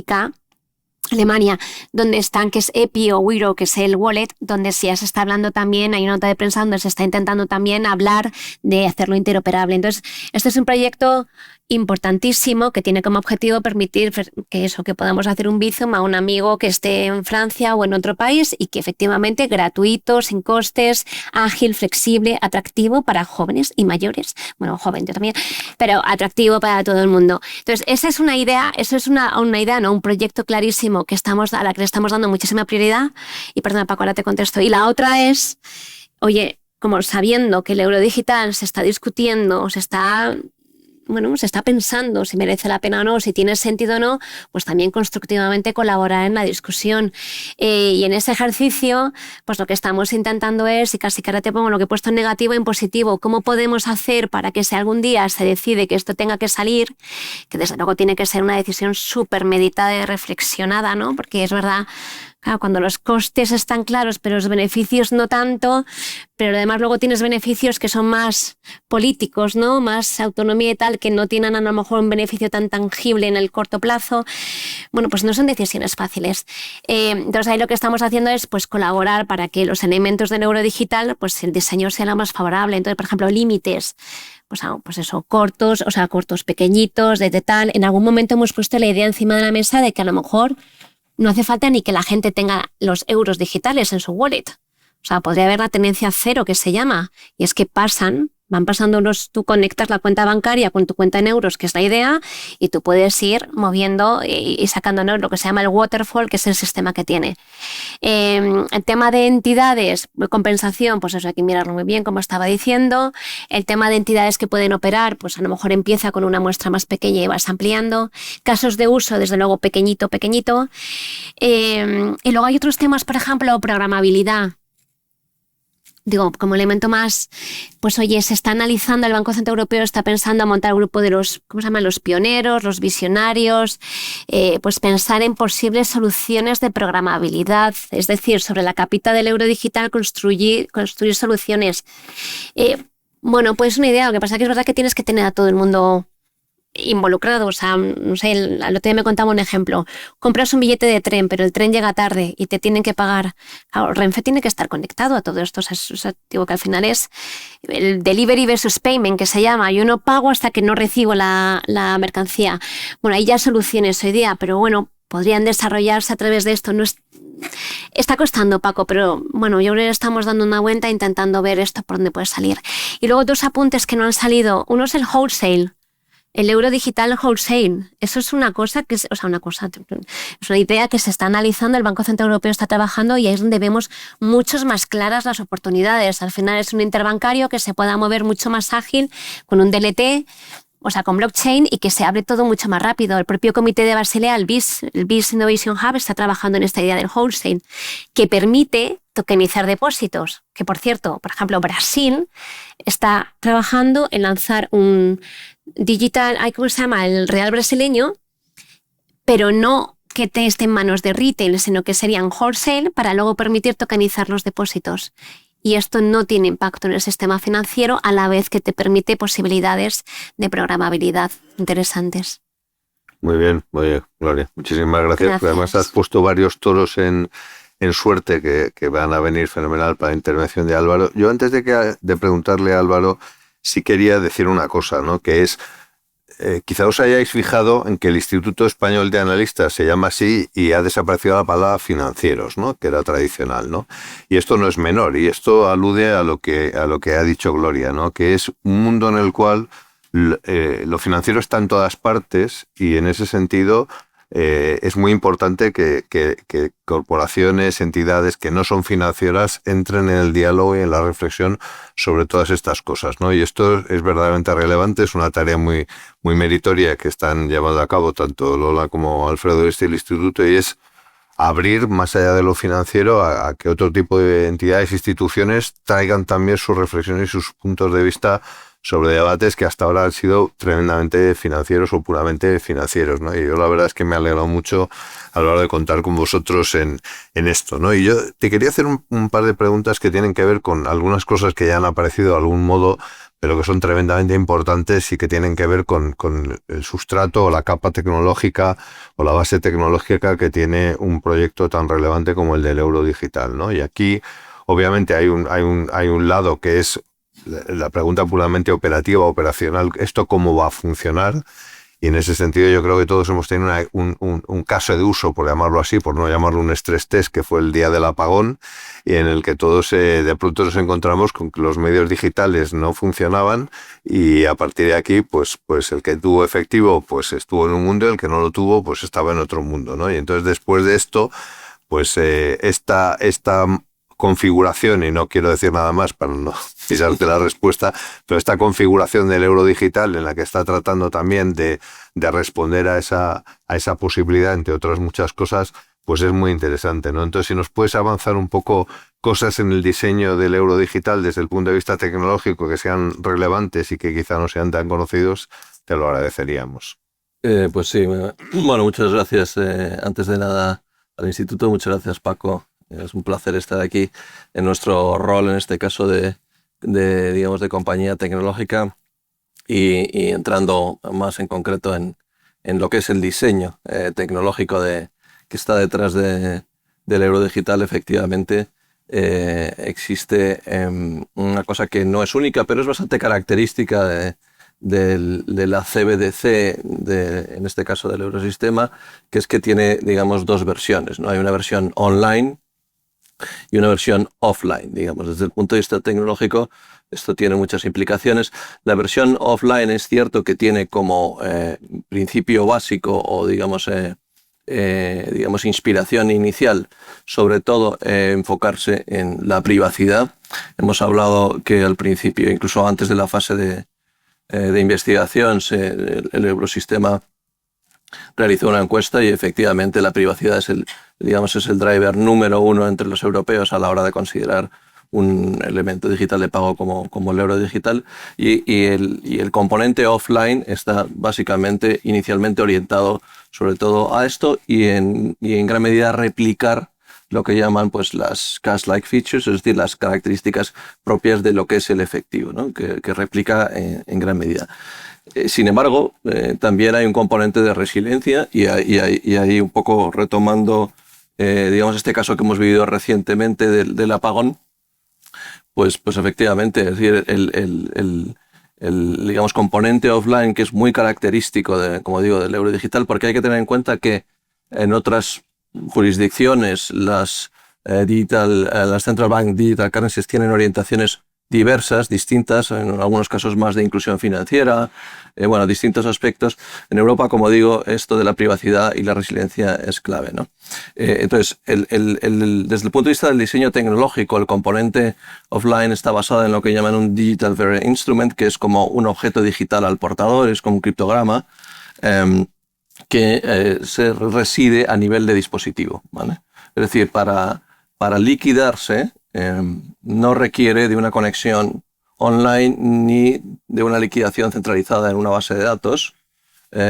Alemania, donde están, que es EPI o Wiro, que es el wallet, donde ya se está hablando también, hay una nota de prensa donde se está intentando también hablar de hacerlo interoperable. Entonces, este es un proyecto importantísimo que tiene como objetivo permitir que podamos hacer un Bizum a un amigo que esté en Francia o en otro país y que efectivamente gratuito, sin costes, ágil, flexible, atractivo para jóvenes y mayores. Bueno, joven yo también, pero atractivo para todo el mundo. Entonces, esa es una idea, un proyecto clarísimo a la que le estamos dando muchísima prioridad. Y perdona, Paco, ahora te contesto. Y la otra es, oye, como sabiendo que el euro digital se está discutiendo, se está pensando si merece la pena o no, si tiene sentido o no, pues también constructivamente colaborar en la discusión. Y en ese ejercicio, pues lo que estamos intentando es, y casi que ahora te pongo lo que he puesto en negativo en positivo, ¿cómo podemos hacer para que si algún día se decide que esto tenga que salir, que desde luego tiene que ser una decisión súper meditada y reflexionada, ¿no? Porque es verdad Claro, cuando los costes están claros, pero los beneficios no tanto, pero además luego tienes beneficios que son más políticos, ¿no? Más autonomía y tal, que no tienen a lo mejor un beneficio tan tangible en el corto plazo. Bueno, pues no son decisiones fáciles. Entonces ahí lo que estamos haciendo es pues colaborar para que los elementos del euro digital, pues el diseño sea lo más favorable. Entonces, por ejemplo, límites. Pues eso, cortos pequeñitos, de tal. En algún momento hemos puesto la idea encima de la mesa de que a lo mejor no hace falta ni que la gente tenga los euros digitales en su wallet. O sea, podría haber la tenencia cero que se llama. Y es que van pasando tú conectas la cuenta bancaria con tu cuenta en euros, que es la idea, y tú puedes ir moviendo y sacando, ¿no?, lo que se llama el waterfall, que es el sistema que tiene. El tema de entidades, compensación, pues eso hay que mirarlo muy bien, como estaba diciendo. El tema de entidades que pueden operar, pues a lo mejor empieza con una muestra más pequeña y vas ampliando. Casos de uso, desde luego, pequeñito. Y luego hay otros temas, por ejemplo, programabilidad. Digo, como elemento más, pues oye, se está analizando, el Banco Central Europeo está pensando a montar el grupo de los, ¿cómo se llama?, los pioneros, los visionarios, pues pensar en posibles soluciones de programabilidad, es decir, sobre la capita del euro digital construir soluciones. Bueno, pues una idea, lo que pasa es que es verdad que tienes que tener a todo el mundo involucrado. O sea, no sé, el otro día me contaba un ejemplo. Compras un billete de tren, pero el tren llega tarde y te tienen que pagar. Claro, Renfe tiene que estar conectado a todo esto. O sea, digo que al final es el delivery versus payment, que se llama. Yo no pago hasta que no recibo la mercancía. Bueno, hay ya soluciones hoy día, pero bueno, podrían desarrollarse a través de esto. No está costando, Paco, pero bueno, yo creo que estamos dando una vuelta intentando ver esto por dónde puede salir. Y luego dos apuntes que no han salido. Uno es el wholesale. El euro digital wholesale, eso es una cosa que es, es una idea que se está analizando, el Banco Central Europeo está trabajando y ahí es donde vemos mucho más claras las oportunidades. Al final es un interbancario que se pueda mover mucho más ágil con un DLT, o sea, con blockchain, y que se abre todo mucho más rápido. El propio comité de Basilea, el BIS Innovation Hub, está trabajando en esta idea del wholesale, que permite tokenizar depósitos. Que, por cierto, por ejemplo, Brasil está trabajando en lanzar un digital, ¿cómo se llama?, el real brasileño, pero no que esté en manos de retail, sino que serían wholesale para luego permitir tokenizar los depósitos. Y esto no tiene impacto en el sistema financiero, a la vez que te permite posibilidades de programabilidad interesantes. Muy bien, Gloria. Muchísimas gracias. Gracias. Además has puesto varios toros en suerte que van a venir fenomenal para la intervención de Álvaro. Yo antes de preguntarle a Álvaro, sí quería decir una cosa, ¿no?, que es, quizá os hayáis fijado en que el Instituto Español de Analistas se llama así y ha desaparecido la palabra financieros, ¿no?, que era tradicional, ¿no? Y esto no es menor, y esto alude a lo que ha dicho Gloria, ¿no?, que es un mundo en el cual lo financiero está en todas partes, y en ese sentido es muy importante que corporaciones, entidades que no son financieras entren en el diálogo y en la reflexión sobre todas estas cosas, ¿no? Y esto es verdaderamente relevante, es una tarea muy, muy meritoria que están llevando a cabo tanto Lola como Alfredo y el Instituto, y es abrir más allá de lo financiero a que otro tipo de entidades, instituciones traigan también sus reflexiones y sus puntos de vista sobre debates que hasta ahora han sido tremendamente financieros o puramente financieros, ¿no? Y yo la verdad es que me ha alegrado mucho a la hora de contar con vosotros en esto, ¿no? Y yo te quería hacer un par de preguntas que tienen que ver con algunas cosas que ya han aparecido de algún modo, pero que son tremendamente importantes y que tienen que ver con el sustrato o la capa tecnológica o la base tecnológica que tiene un proyecto tan relevante como el del euro digital, ¿no? Y aquí, obviamente, hay un lado que es la pregunta puramente operativa, operacional, ¿esto cómo va a funcionar? Y en ese sentido yo creo que todos hemos tenido un caso de uso, por llamarlo así, por no llamarlo un stress test, que fue el día del apagón, y en el que todos de pronto nos encontramos con que los medios digitales no funcionaban, y a partir de aquí pues el que tuvo efectivo pues estuvo en un mundo, el que no lo tuvo pues estaba en otro mundo, ¿no? Y entonces después de esto pues esta configuración, y no quiero decir nada más para no pisarte la respuesta, pero esta configuración del euro digital en la que está tratando también de responder a esa posibilidad, entre otras muchas cosas, pues es muy interesante, ¿no? Entonces, si nos puedes avanzar un poco cosas en el diseño del euro digital desde el punto de vista tecnológico que sean relevantes y que quizá no sean tan conocidos, te lo agradeceríamos. Pues sí, bueno, muchas gracias. Antes de nada, al instituto. Muchas gracias, Paco. Es un placer estar aquí en nuestro rol, en este caso digamos, de compañía tecnológica y entrando más en concreto en lo que es el diseño tecnológico que está detrás del euro digital. Efectivamente, existe una cosa que no es única, pero es bastante característica de la CBDC, en este caso del Eurosistema, que es que tiene, digamos, dos versiones, ¿no? Hay una versión online y una versión offline, digamos. Desde el punto de vista tecnológico, esto tiene muchas implicaciones. La versión offline es cierto que tiene como principio básico o, digamos, inspiración inicial, sobre todo enfocarse en la privacidad. Hemos hablado que al principio, incluso antes de la fase de investigación, el Eurosistema realizó una encuesta y efectivamente la privacidad es el driver número uno entre los europeos a la hora de considerar un elemento digital de pago como el euro digital, y el componente offline está básicamente inicialmente orientado sobre todo a esto y en gran medida a replicar lo que llaman pues las cash-like features, es decir, las características propias de lo que es el efectivo, ¿no? que replica en gran medida. Sin embargo, también hay un componente de resiliencia y ahí un poco retomando digamos este caso que hemos vivido recientemente del apagón, pues efectivamente, es decir, el digamos, componente offline que es muy característico, como digo, del euro digital, porque hay que tener en cuenta que en otras jurisdicciones las Central Bank Digital Currencies tienen orientaciones diversas, distintas, en algunos casos más de inclusión financiera, distintos aspectos. En Europa, como digo, esto de la privacidad y la resiliencia es clave, ¿no? Entonces, desde el punto de vista del diseño tecnológico, el componente offline está basado en lo que llaman un Digital Bearer Instrument, que es como un objeto digital al portador, es como un criptograma, que se reside a nivel de dispositivo, ¿vale? Es decir, para liquidarse, no requiere de una conexión online ni de una liquidación centralizada en una base de datos,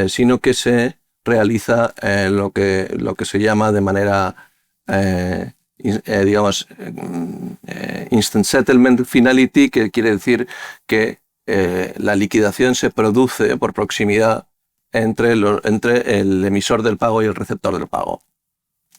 sino que se realiza lo que se llama de manera, instant settlement finality, que quiere decir que la liquidación se produce por proximidad entre el emisor del pago y el receptor del pago.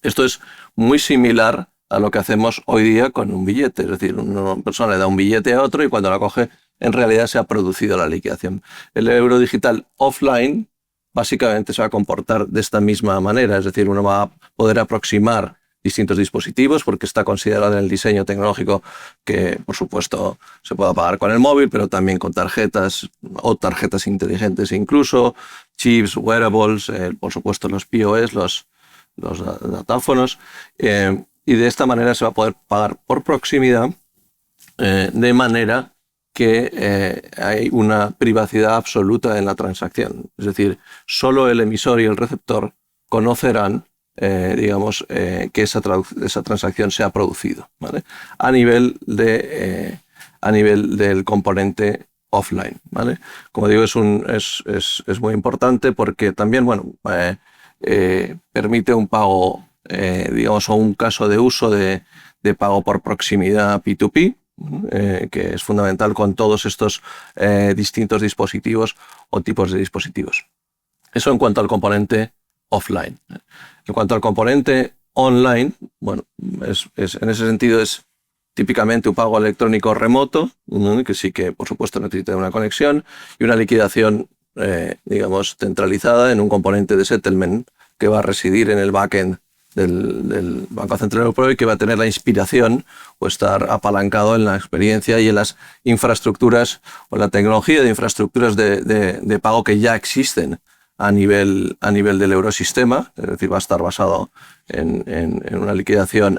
Esto es muy similar a lo que hacemos hoy día con un billete. Es decir, una persona le da un billete a otro y cuando la coge, en realidad se ha producido la liquidación. El euro digital offline básicamente se va a comportar de esta misma manera. Es decir, uno va a poder aproximar distintos dispositivos porque está considerado en el diseño tecnológico que, por supuesto, se pueda pagar con el móvil, pero también con tarjetas o tarjetas inteligentes incluso, chips, wearables, por supuesto los POS, los datáfonos, y de esta manera se va a poder pagar por proximidad, de manera que hay una privacidad absoluta en la transacción. Es decir, solo el emisor y el receptor conocerán que esa transacción se ha producido, ¿vale? A nivel del componente offline, ¿vale? Como digo, es muy importante porque también, permite un pago, o un caso de uso de pago por proximidad P2P, que es fundamental con todos estos distintos dispositivos o tipos de dispositivos. Eso en cuanto al componente offline. En cuanto al componente online, en ese sentido es típicamente un pago electrónico remoto, que sí que, por supuesto, necesita una conexión y una liquidación, centralizada en un componente de settlement que va a residir en el backend del Banco Central Europeo y que va a tener la inspiración o estar apalancado en la experiencia y en las infraestructuras o en la tecnología de infraestructuras de pago que ya existen a nivel del Eurosistema. Es decir, va a estar basado en una liquidación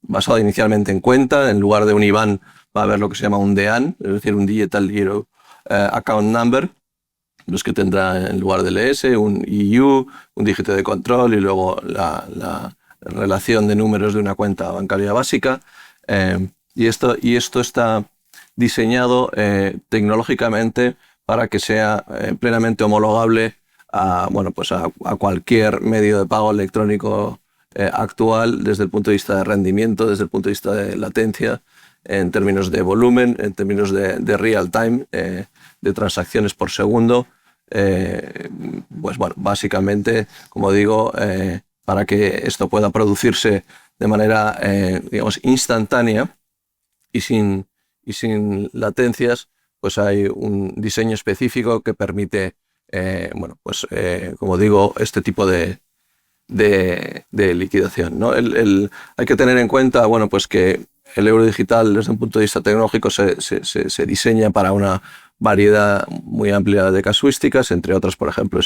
basada inicialmente en cuenta. En lugar de un IBAN va a haber lo que se llama un DEAN, es decir, un Digital Euro Account Number, los que tendrá en lugar del ES un EU, un dígito de control y luego la relación de números de una cuenta bancaria básica. Y esto está diseñado tecnológicamente para que sea plenamente homologable a cualquier medio de pago electrónico actual desde el punto de vista de rendimiento, desde el punto de vista de latencia, en términos de volumen, en términos de real time, de transacciones por segundo. Pues bueno, básicamente, como digo, para que esto pueda producirse de manera, digamos, instantánea y sin latencias, pues hay un diseño específico que permite, bueno, pues, como digo, este tipo de liquidación, ¿no? Hay que tener en cuenta, bueno, pues que el euro digital, desde un punto de vista tecnológico, se diseña para una variedad muy amplia de casuísticas, entre otras, por ejemplo,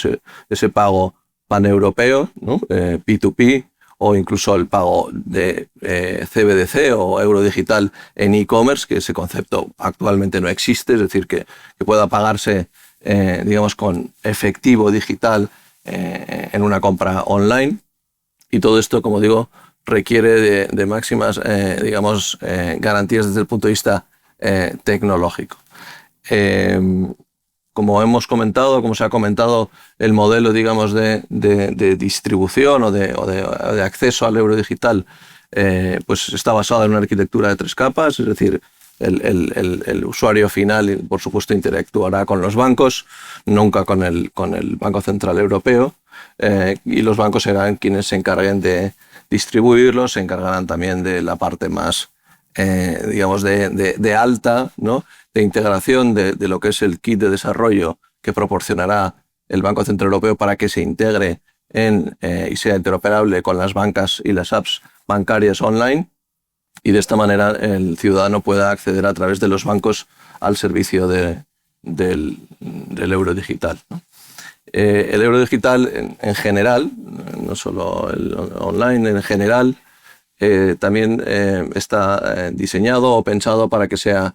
ese pago paneuropeo, ¿no? P2P, o incluso el pago de CBDC o euro digital en e-commerce, que ese concepto actualmente no existe, es decir, que pueda pagarse, digamos, con efectivo digital en una compra online. Y todo esto, como digo, requiere de máximas, digamos, garantías desde el punto de vista tecnológico. Como hemos comentado, como se ha comentado, el modelo, digamos, de distribución o de acceso al euro digital, pues está basado en una arquitectura de 3 capas, es decir, el usuario final, por supuesto, interactuará con los bancos, nunca con el Banco Central Europeo, y los bancos serán quienes se encarguen de distribuirlos, se encargarán también de la parte más, digamos, de alta, ¿no?, de integración de lo que es el kit de desarrollo que proporcionará el Banco Central Europeo para que se integre y sea interoperable con las bancas y las apps bancarias online, y de esta manera el ciudadano pueda acceder a través de los bancos al servicio del euro digital, ¿no? El euro digital en general, no solo el online, en general, también está diseñado o pensado para que sea,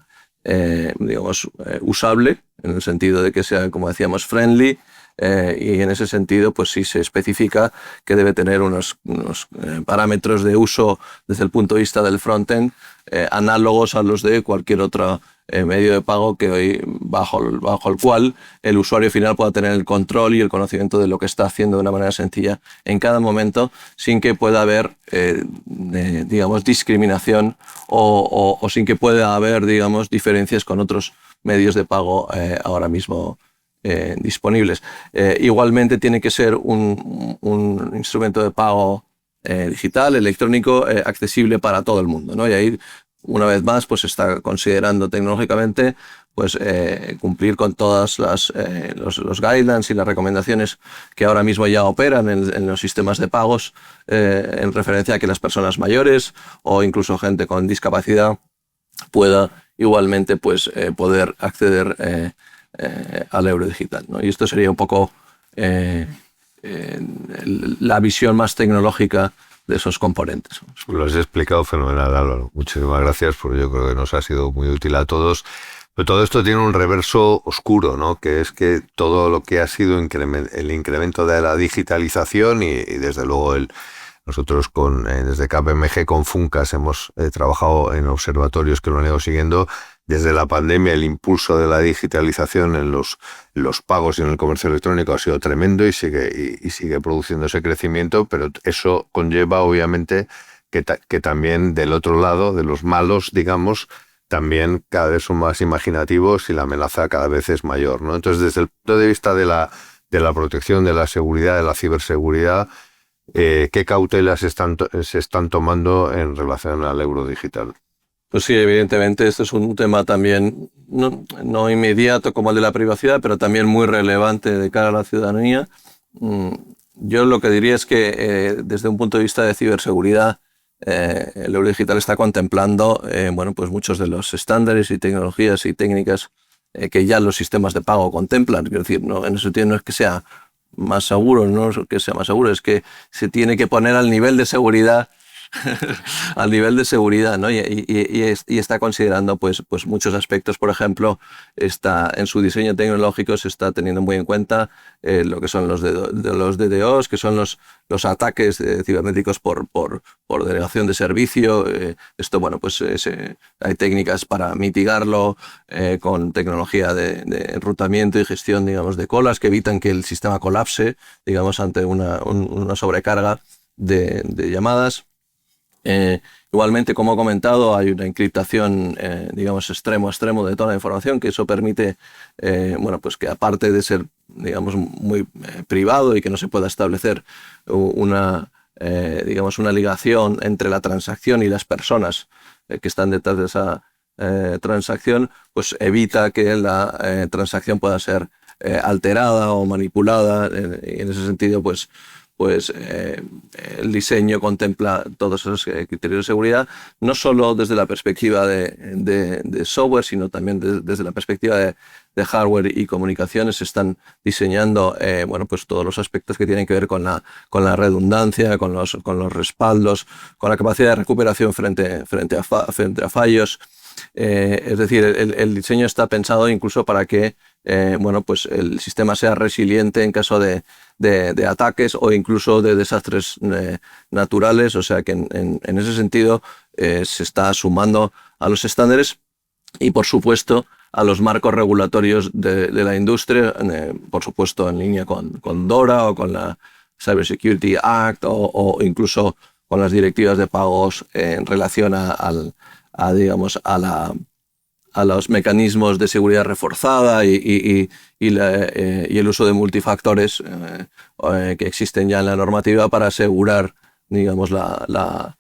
digamos, usable, en el sentido de que sea, como decíamos, friendly, y en ese sentido, pues sí se especifica que debe tener unos parámetros de uso desde el punto de vista del frontend, análogos a los de cualquier otro medio de pago que hoy, bajo el cual el usuario final pueda tener el control y el conocimiento de lo que está haciendo de una manera sencilla en cada momento, sin que pueda haber, digamos, discriminación o sin que pueda haber, digamos, diferencias con otros medios de pago ahora mismo disponibles. Igualmente tiene que ser un instrumento de pago digital, electrónico, accesible para todo el mundo, ¿no? Y ahí, una vez más, pues se está considerando tecnológicamente, pues, cumplir con todas los guidelines y las recomendaciones que ahora mismo ya operan en los sistemas de pagos, en referencia a que las personas mayores o incluso gente con discapacidad pueda igualmente, pues, poder acceder al euro digital, ¿no? Y esto sería un poco la visión más tecnológica de esos componentes. Lo has explicado fenomenal, Álvaro. Muchísimas gracias, porque yo creo que nos ha sido muy útil a todos. Pero todo esto tiene un reverso oscuro, ¿no? Que es que todo lo que ha sido el incremento de la digitalización y desde luego nosotros desde KPMG con FUNCAS hemos trabajado en observatorios que lo han ido siguiendo. Desde la pandemia, el impulso de la digitalización en los pagos y en el comercio electrónico ha sido tremendo y sigue produciendo ese crecimiento, pero eso conlleva, obviamente, que también del otro lado, de los malos, digamos, también cada vez son más imaginativos y la amenaza cada vez es mayor, ¿no? Entonces, desde el punto de vista de la protección, de la seguridad, de la ciberseguridad, ¿qué cautelas se están tomando en relación al euro digital? Pues sí, evidentemente este es un tema también no inmediato como el de la privacidad, pero también muy relevante de cara a la ciudadanía. Yo lo que diría es que desde un punto de vista de ciberseguridad, el euro digital está contemplando, bueno, pues muchos de los estándares y tecnologías y técnicas que ya los sistemas de pago contemplan. Quiero decir, no, en ese sentido no es que sea más seguro, no es que sea más seguro, es que se tiene que poner al nivel de seguridad al nivel de seguridad, ¿no? Y está considerando pues muchos aspectos. Por ejemplo, en su diseño tecnológico se está teniendo muy en cuenta lo que son los DDoS, que son los ataques cibernéticos por denegación de servicio. Esto, bueno, pues hay técnicas para mitigarlo con tecnología de enrutamiento y gestión, digamos, de colas que evitan que el sistema colapse, digamos, ante una sobrecarga de llamadas. Igualmente, como he comentado, hay una encriptación, digamos, extremo a extremo de toda la información, que eso permite, bueno, pues que aparte de ser, digamos, muy privado y que no se pueda establecer digamos, una ligación entre la transacción y las personas que están detrás de esa transacción, pues evita que la transacción pueda ser alterada o manipulada. Y en ese sentido, pues el diseño contempla todos esos criterios de seguridad, no solo desde la perspectiva de software, sino también desde la perspectiva de hardware y comunicaciones. Se están diseñando bueno, pues todos los aspectos que tienen que ver con la redundancia, con los respaldos, con la capacidad de recuperación frente a fallos. Es decir, el diseño está pensado incluso para que bueno, pues el sistema sea resiliente en caso de ataques o incluso de desastres naturales. O sea que en ese sentido se está sumando a los estándares y, por supuesto, a los marcos regulatorios de la industria, por supuesto en línea con DORA o con la Cybersecurity Act o incluso con las directivas de pagos en relación digamos, a los mecanismos de seguridad reforzada y el uso de multifactores que existen ya en la normativa para asegurar, digamos, la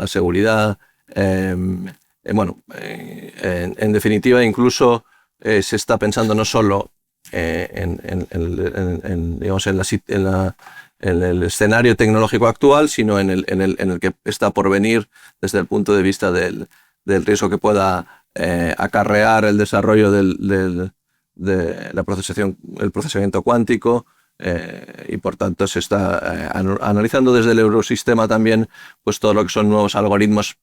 seguridad. Bueno, en definitiva, incluso se está pensando no solo digamos, en el escenario tecnológico actual, sino en el que está por venir desde el punto de vista del riesgo que pueda acarrear el desarrollo de el procesamiento cuántico, y por tanto se está analizando desde el Eurosistema también pues todo lo que son nuevos algoritmos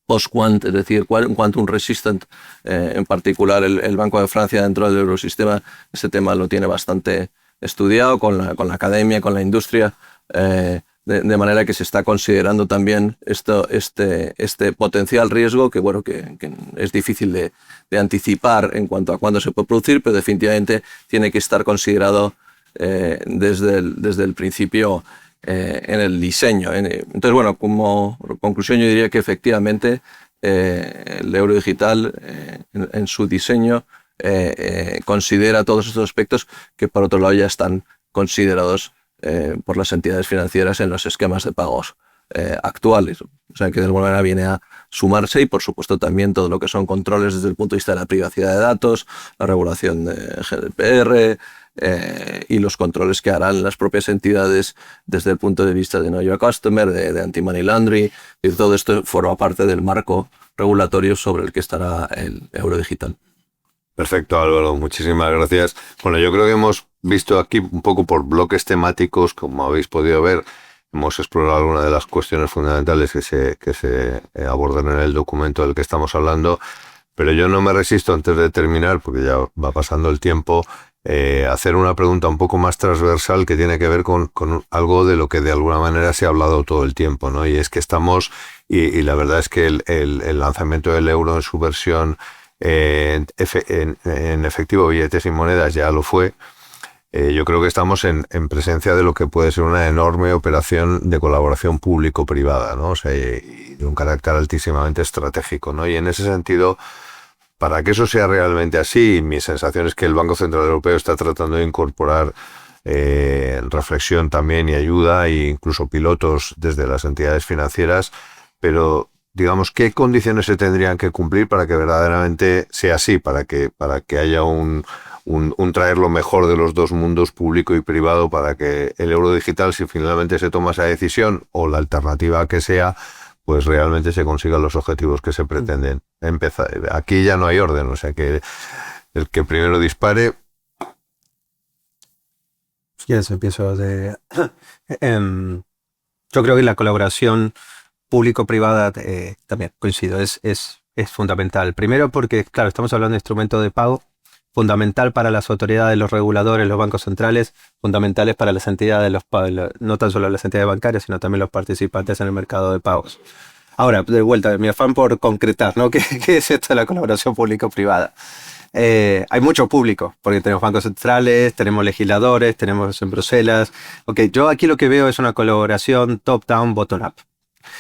post-quant, es decir, quantum resistant. En particular el Banco de Francia, dentro del Eurosistema, ese tema lo tiene bastante estudiado con la academia, con la industria, de manera que se está considerando también este potencial riesgo que, bueno, que es difícil de anticipar en cuanto a cuándo se puede producir, pero definitivamente tiene que estar considerado desde el principio en el diseño. Entonces, bueno, como conclusión yo diría que efectivamente el euro digital en su diseño considera todos estos aspectos que por otro lado ya están considerados por las entidades financieras en los esquemas de pagos actuales. O sea que de alguna manera viene a sumarse, y por supuesto también todo lo que son controles desde el punto de vista de la privacidad de datos, la regulación de GDPR, y los controles que harán las propias entidades desde el punto de vista de Know Your Customer, de Anti-Money Laundering, y todo esto forma parte del marco regulatorio sobre el que estará el euro digital. Perfecto, Álvaro, muchísimas gracias. Bueno, yo creo que hemos visto aquí un poco por bloques temáticos, como habéis podido ver. Hemos explorado algunas de las cuestiones fundamentales que se abordan en el documento del que estamos hablando, pero yo no me resisto, antes de terminar, porque ya va pasando el tiempo, hacer una pregunta un poco más transversal que tiene que ver con algo de lo que de alguna manera se ha hablado todo el tiempo, ¿no? Y es que estamos, y la verdad es que el lanzamiento del euro en su versión en efectivo, billetes y monedas ya lo fue. Yo creo que estamos en presencia de lo que puede ser una enorme operación de colaboración público-privada, ¿no? O sea, y de un carácter altísimamente estratégico, ¿no? Y en ese sentido, para que eso sea realmente así, mi sensación es que el Banco Central Europeo está tratando de incorporar reflexión también y ayuda, e incluso pilotos desde las entidades financieras, pero digamos, ¿qué condiciones se tendrían que cumplir para que verdaderamente sea así, para que haya un traer lo mejor de los dos mundos, público y privado, para que el euro digital, si finalmente se toma esa decisión o la alternativa que sea, pues realmente se consigan los objetivos que se pretenden? Aquí ya no hay orden, o sea que el que primero dispare. Sí, eso empiezo yo creo que la colaboración público-privada, también coincido, es fundamental. Primero porque, claro, estamos hablando de instrumentos de pago, fundamental para las autoridades, los reguladores, los bancos centrales, fundamentales para las entidades, no tan solo las entidades bancarias, sino también los participantes en el mercado de pagos. Ahora, de vuelta, mi afán por concretar, ¿no? ¿Qué es esto de la colaboración público-privada? hay mucho público, porque tenemos bancos centrales, tenemos legisladores, tenemos en Bruselas. Okay, yo aquí lo que veo es una colaboración top-down, bottom-up.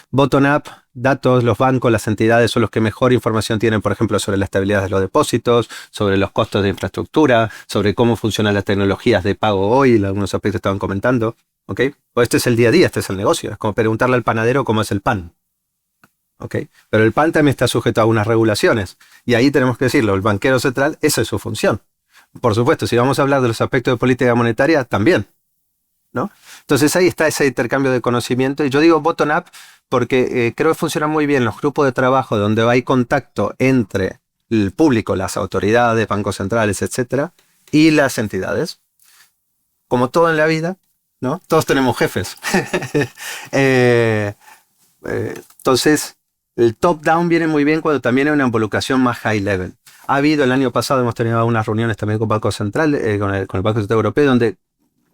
Bottom-up, datos, los bancos, las entidades son los que mejor información tienen, por ejemplo, sobre la estabilidad de los depósitos, sobre los costos de infraestructura, sobre cómo funcionan las tecnologías de pago hoy, algunos aspectos estaban comentando. ¿Okay? Pues este es el día a día, este es el negocio. Es como preguntarle al panadero cómo es el pan. ¿Okay? Pero el pan también está sujeto a unas regulaciones. Y ahí tenemos que decirlo, el banquero central, esa es su función. Por supuesto, si vamos a hablar de los aspectos de política monetaria, también, ¿no? Entonces ahí está ese intercambio de conocimiento. Y yo digo bottom-up porque creo que funcionan muy bien los grupos de trabajo donde hay contacto entre el público, las autoridades, bancos centrales, etcétera, y las entidades. Como todo en la vida, ¿no? Todos tenemos jefes. Entonces, el top-down viene muy bien cuando también hay una involucración más high level. Ha habido, el año pasado hemos tenido unas reuniones también con Banco Central, con el Banco Central Europeo, donde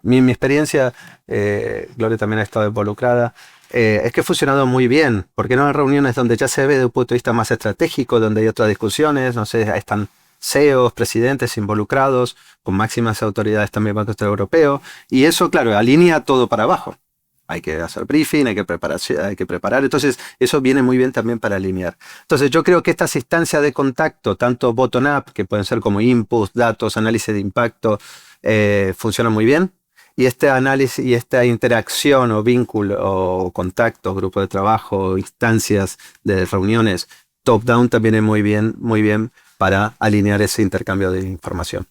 mi experiencia, Gloria también ha estado involucrada, es que ha funcionado muy bien, porque no hay reuniones donde ya se ve desde un punto de vista más estratégico, donde hay otras discusiones, no sé, están CEOs, presidentes involucrados, con máximas autoridades también Banco Central Europeo, y eso, claro, alinea todo para abajo. Hay que hacer briefing, hay que preparar, entonces eso viene muy bien también para alinear. Entonces yo creo que estas instancias de contacto, tanto bottom-up, que pueden ser como inputs, datos, análisis de impacto, funcionan muy bien. Y este análisis y esta interacción o vínculo o contacto, grupo de trabajo, instancias de reuniones, top-down también es muy bien para alinear ese intercambio de información.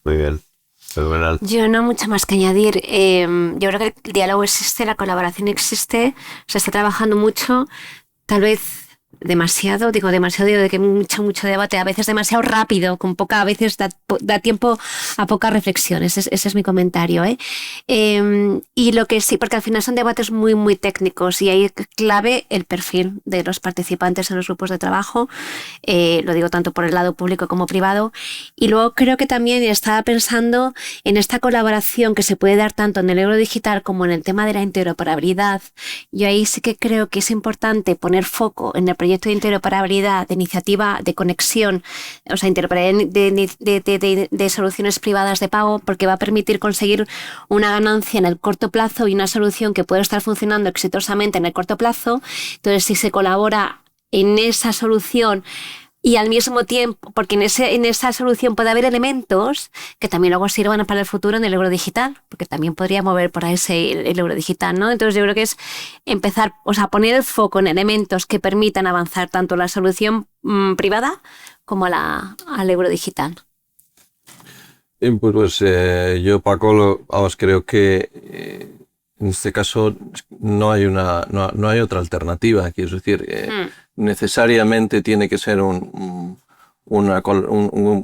Muy bien. Fenomenal. Yo no mucho más que añadir. Yo creo que el diálogo existe, la colaboración existe, se está trabajando mucho, tal vez demasiado de que mucho debate, a veces demasiado rápido, con poca, a veces da tiempo a pocas reflexiones. Ese es mi comentario, ¿eh? Y lo que sí, porque al final son debates muy, muy técnicos y ahí clave el perfil de los participantes en los grupos de trabajo, lo digo tanto por el lado público como privado. Y luego creo que también estaba pensando en esta colaboración que se puede dar tanto en el euro digital como en el tema de la interoperabilidad. Yo ahí sí que creo que es importante poner foco en el proyecto de interoperabilidad, de iniciativa, de conexión, o sea, interoperabilidad de soluciones privadas de pago, porque va a permitir conseguir una ganancia en el corto plazo y una solución que puede estar funcionando exitosamente en el corto plazo. Entonces, si se colabora en esa solución y al mismo tiempo, porque en esa solución puede haber elementos que también luego sirvan para el futuro en el euro digital, porque también podría mover por ahí el euro digital, ¿no? Entonces yo creo que es empezar, o sea, poner el foco en elementos que permitan avanzar tanto la solución privada como al euro digital. Pues yo, Paco, creo que en este caso no hay otra alternativa. Quiero decir, necesariamente tiene que ser un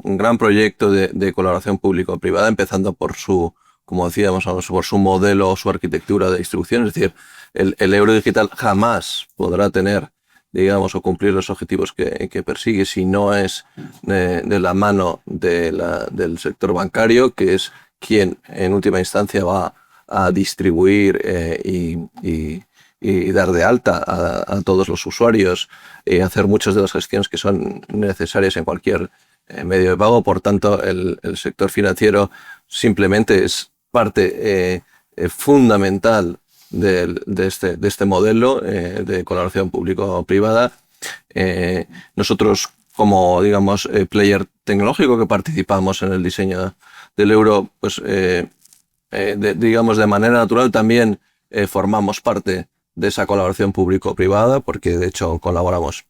gran proyecto de colaboración público-privada, empezando por su, como decíamos, por su modelo, su arquitectura de distribución. Es decir, el euro digital jamás podrá tener, digamos, o cumplir los objetivos que persigue si no es de la mano del sector bancario, que es quien en última instancia va a distribuir y dar de alta a todos los usuarios y hacer muchas de las gestiones que son necesarias en cualquier medio de pago. Por tanto, el sector financiero simplemente es parte fundamental de este modelo de colaboración público-privada. Nosotros, como, digamos, player tecnológico que participamos en el diseño del euro, pues digamos, de manera natural también formamos parte de esa colaboración público-privada, porque de hecho colaboramos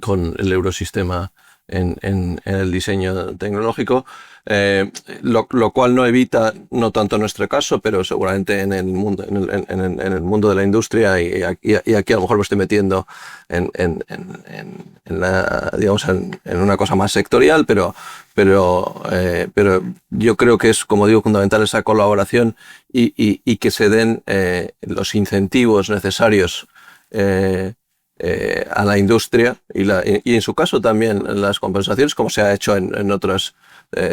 con el Eurosistema en el diseño tecnológico, lo cual no evita, no tanto en nuestro caso, pero seguramente en el mundo de la industria, y aquí a lo mejor me estoy metiendo en una cosa más sectorial, pero yo creo que es, como digo, fundamental esa colaboración y que se den los incentivos necesarios a la industria y en su caso también las compensaciones, como se ha hecho en otras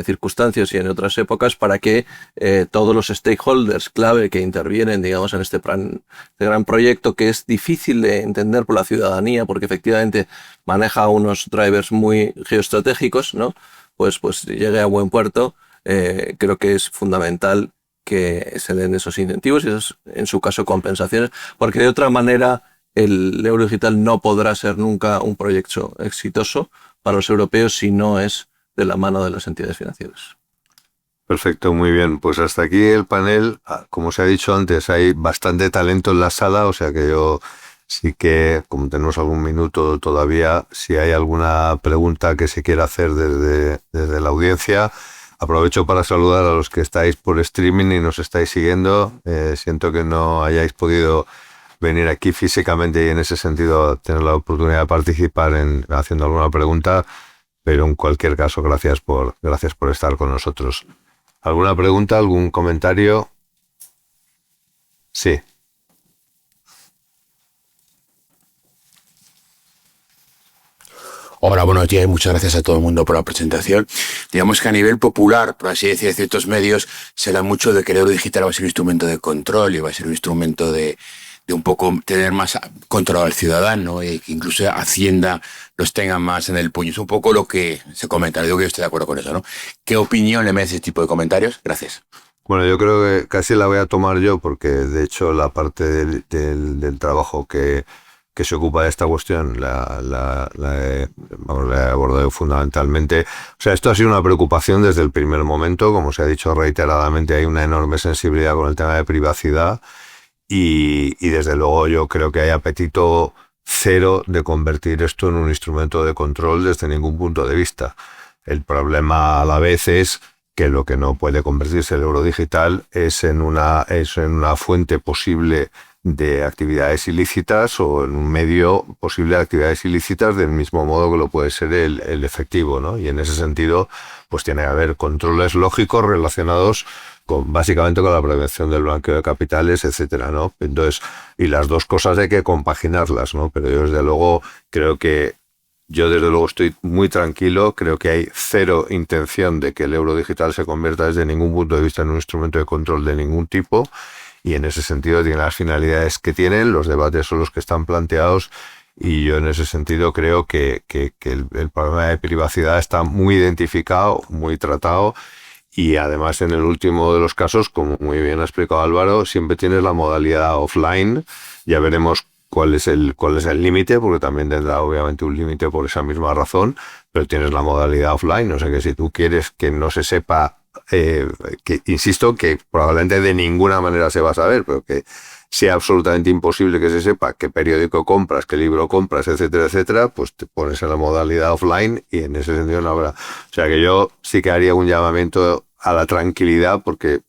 circunstancias y en otras épocas, para que todos los stakeholders clave que intervienen, digamos, en este gran proyecto, que es difícil de entender por la ciudadanía porque efectivamente maneja unos drivers muy geoestratégicos, ¿no? pues llegue a buen puerto. Creo que es fundamental que se den esos incentivos y esos, en su caso, compensaciones, porque de otra manera el euro digital no podrá ser nunca un proyecto exitoso para los europeos si no es de la mano de las entidades financieras. Perfecto, muy bien. Pues hasta aquí el panel. Como se ha dicho antes, hay bastante talento en la sala, o sea que yo sí que, como tenemos algún minuto todavía, si hay alguna pregunta que se quiera hacer desde la audiencia, aprovecho para saludar a los que estáis por streaming y nos estáis siguiendo. Siento que no hayáis podido venir aquí físicamente y en ese sentido tener la oportunidad de participar haciendo alguna pregunta, pero en cualquier caso, gracias por estar con nosotros. ¿Alguna pregunta, algún comentario? Sí. Hola, buenos días y muchas gracias a todo el mundo por la presentación. Digamos que a nivel popular, por así decir, de ciertos medios, se habla mucho de que el euro digital va a ser un instrumento de control y va a ser un instrumento de un poco tener más controlado al ciudadano y que incluso Hacienda los tenga más en el puño. Es un poco lo que se comenta. Digo que yo estoy de acuerdo con eso, ¿no? ¿Qué opinión le merece este tipo de comentarios? Gracias. Bueno, yo creo que casi la voy a tomar yo porque, de hecho, la parte del trabajo que se ocupa de esta cuestión la he abordado fundamentalmente. O sea, esto ha sido una preocupación desde el primer momento. Como se ha dicho reiteradamente, hay una enorme sensibilidad con el tema de privacidad y desde luego yo creo que hay apetito cero de convertir esto en un instrumento de control desde ningún punto de vista. El problema a la vez es que lo que no puede convertirse el euro digital es en una fuente posible de actividades ilícitas o en un medio posible de actividades ilícitas del mismo modo que lo puede ser el efectivo, ¿no? Y en ese sentido, pues tiene que haber controles lógicos relacionados básicamente con la prevención del blanqueo de capitales, etcétera, ¿no? Entonces, y las dos cosas hay que compaginarlas, ¿no? Pero yo desde luego estoy muy tranquilo, creo que hay cero intención de que el euro digital se convierta desde ningún punto de vista en un instrumento de control de ningún tipo y en ese sentido tiene las finalidades que tienen, los debates son los que están planteados y yo en ese sentido creo que el problema de privacidad está muy identificado, muy tratado. Y además en el último de los casos, como muy bien ha explicado Álvaro, siempre tienes la modalidad offline. Ya veremos cuál es el límite, porque también tendrá obviamente un límite por esa misma razón, pero tienes la modalidad offline. O sea que si tú quieres que no se sepa, insisto, que probablemente de ninguna manera se va a saber, pero que sea absolutamente imposible que se sepa qué periódico compras, qué libro compras, etcétera, etcétera, pues te pones en la modalidad offline y en ese sentido no habrá. O sea que yo sí que haría un llamamiento a la tranquilidad porque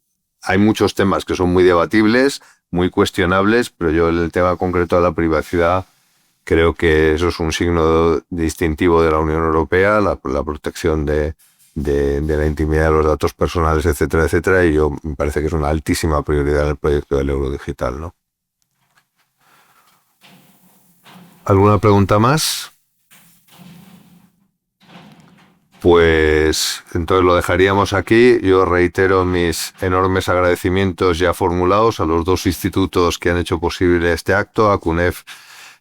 hay muchos temas que son muy debatibles, muy cuestionables, pero yo en el tema concreto de la privacidad creo que eso es un signo distintivo de la Unión Europea, la protección de la intimidad de los datos personales, etcétera, etcétera, y me parece que es una altísima prioridad en el proyecto del euro digital, ¿no? ¿Alguna pregunta más? Pues entonces lo dejaríamos aquí. Yo reitero mis enormes agradecimientos ya formulados a los dos institutos que han hecho posible este acto, a CUNEF,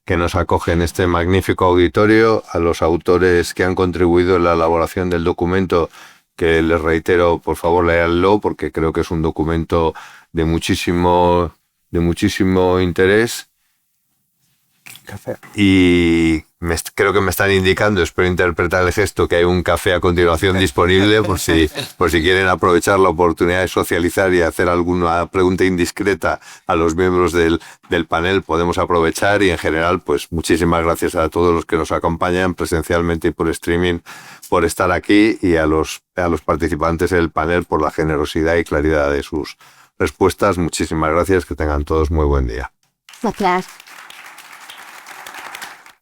que nos acoge en este magnífico auditorio, a los autores que han contribuido en la elaboración del documento, que les reitero, por favor, léanlo, porque creo que es un documento de muchísimo interés. Café. Y creo que me están indicando, espero interpretar el gesto, que hay un café a continuación disponible por si quieren aprovechar la oportunidad de socializar y hacer alguna pregunta indiscreta a los miembros del panel, podemos aprovechar. Y en general, pues muchísimas gracias a todos los que nos acompañan presencialmente y por streaming por estar aquí y a los participantes del panel por la generosidad y claridad de sus respuestas. Muchísimas gracias, que tengan todos muy buen día. Gracias.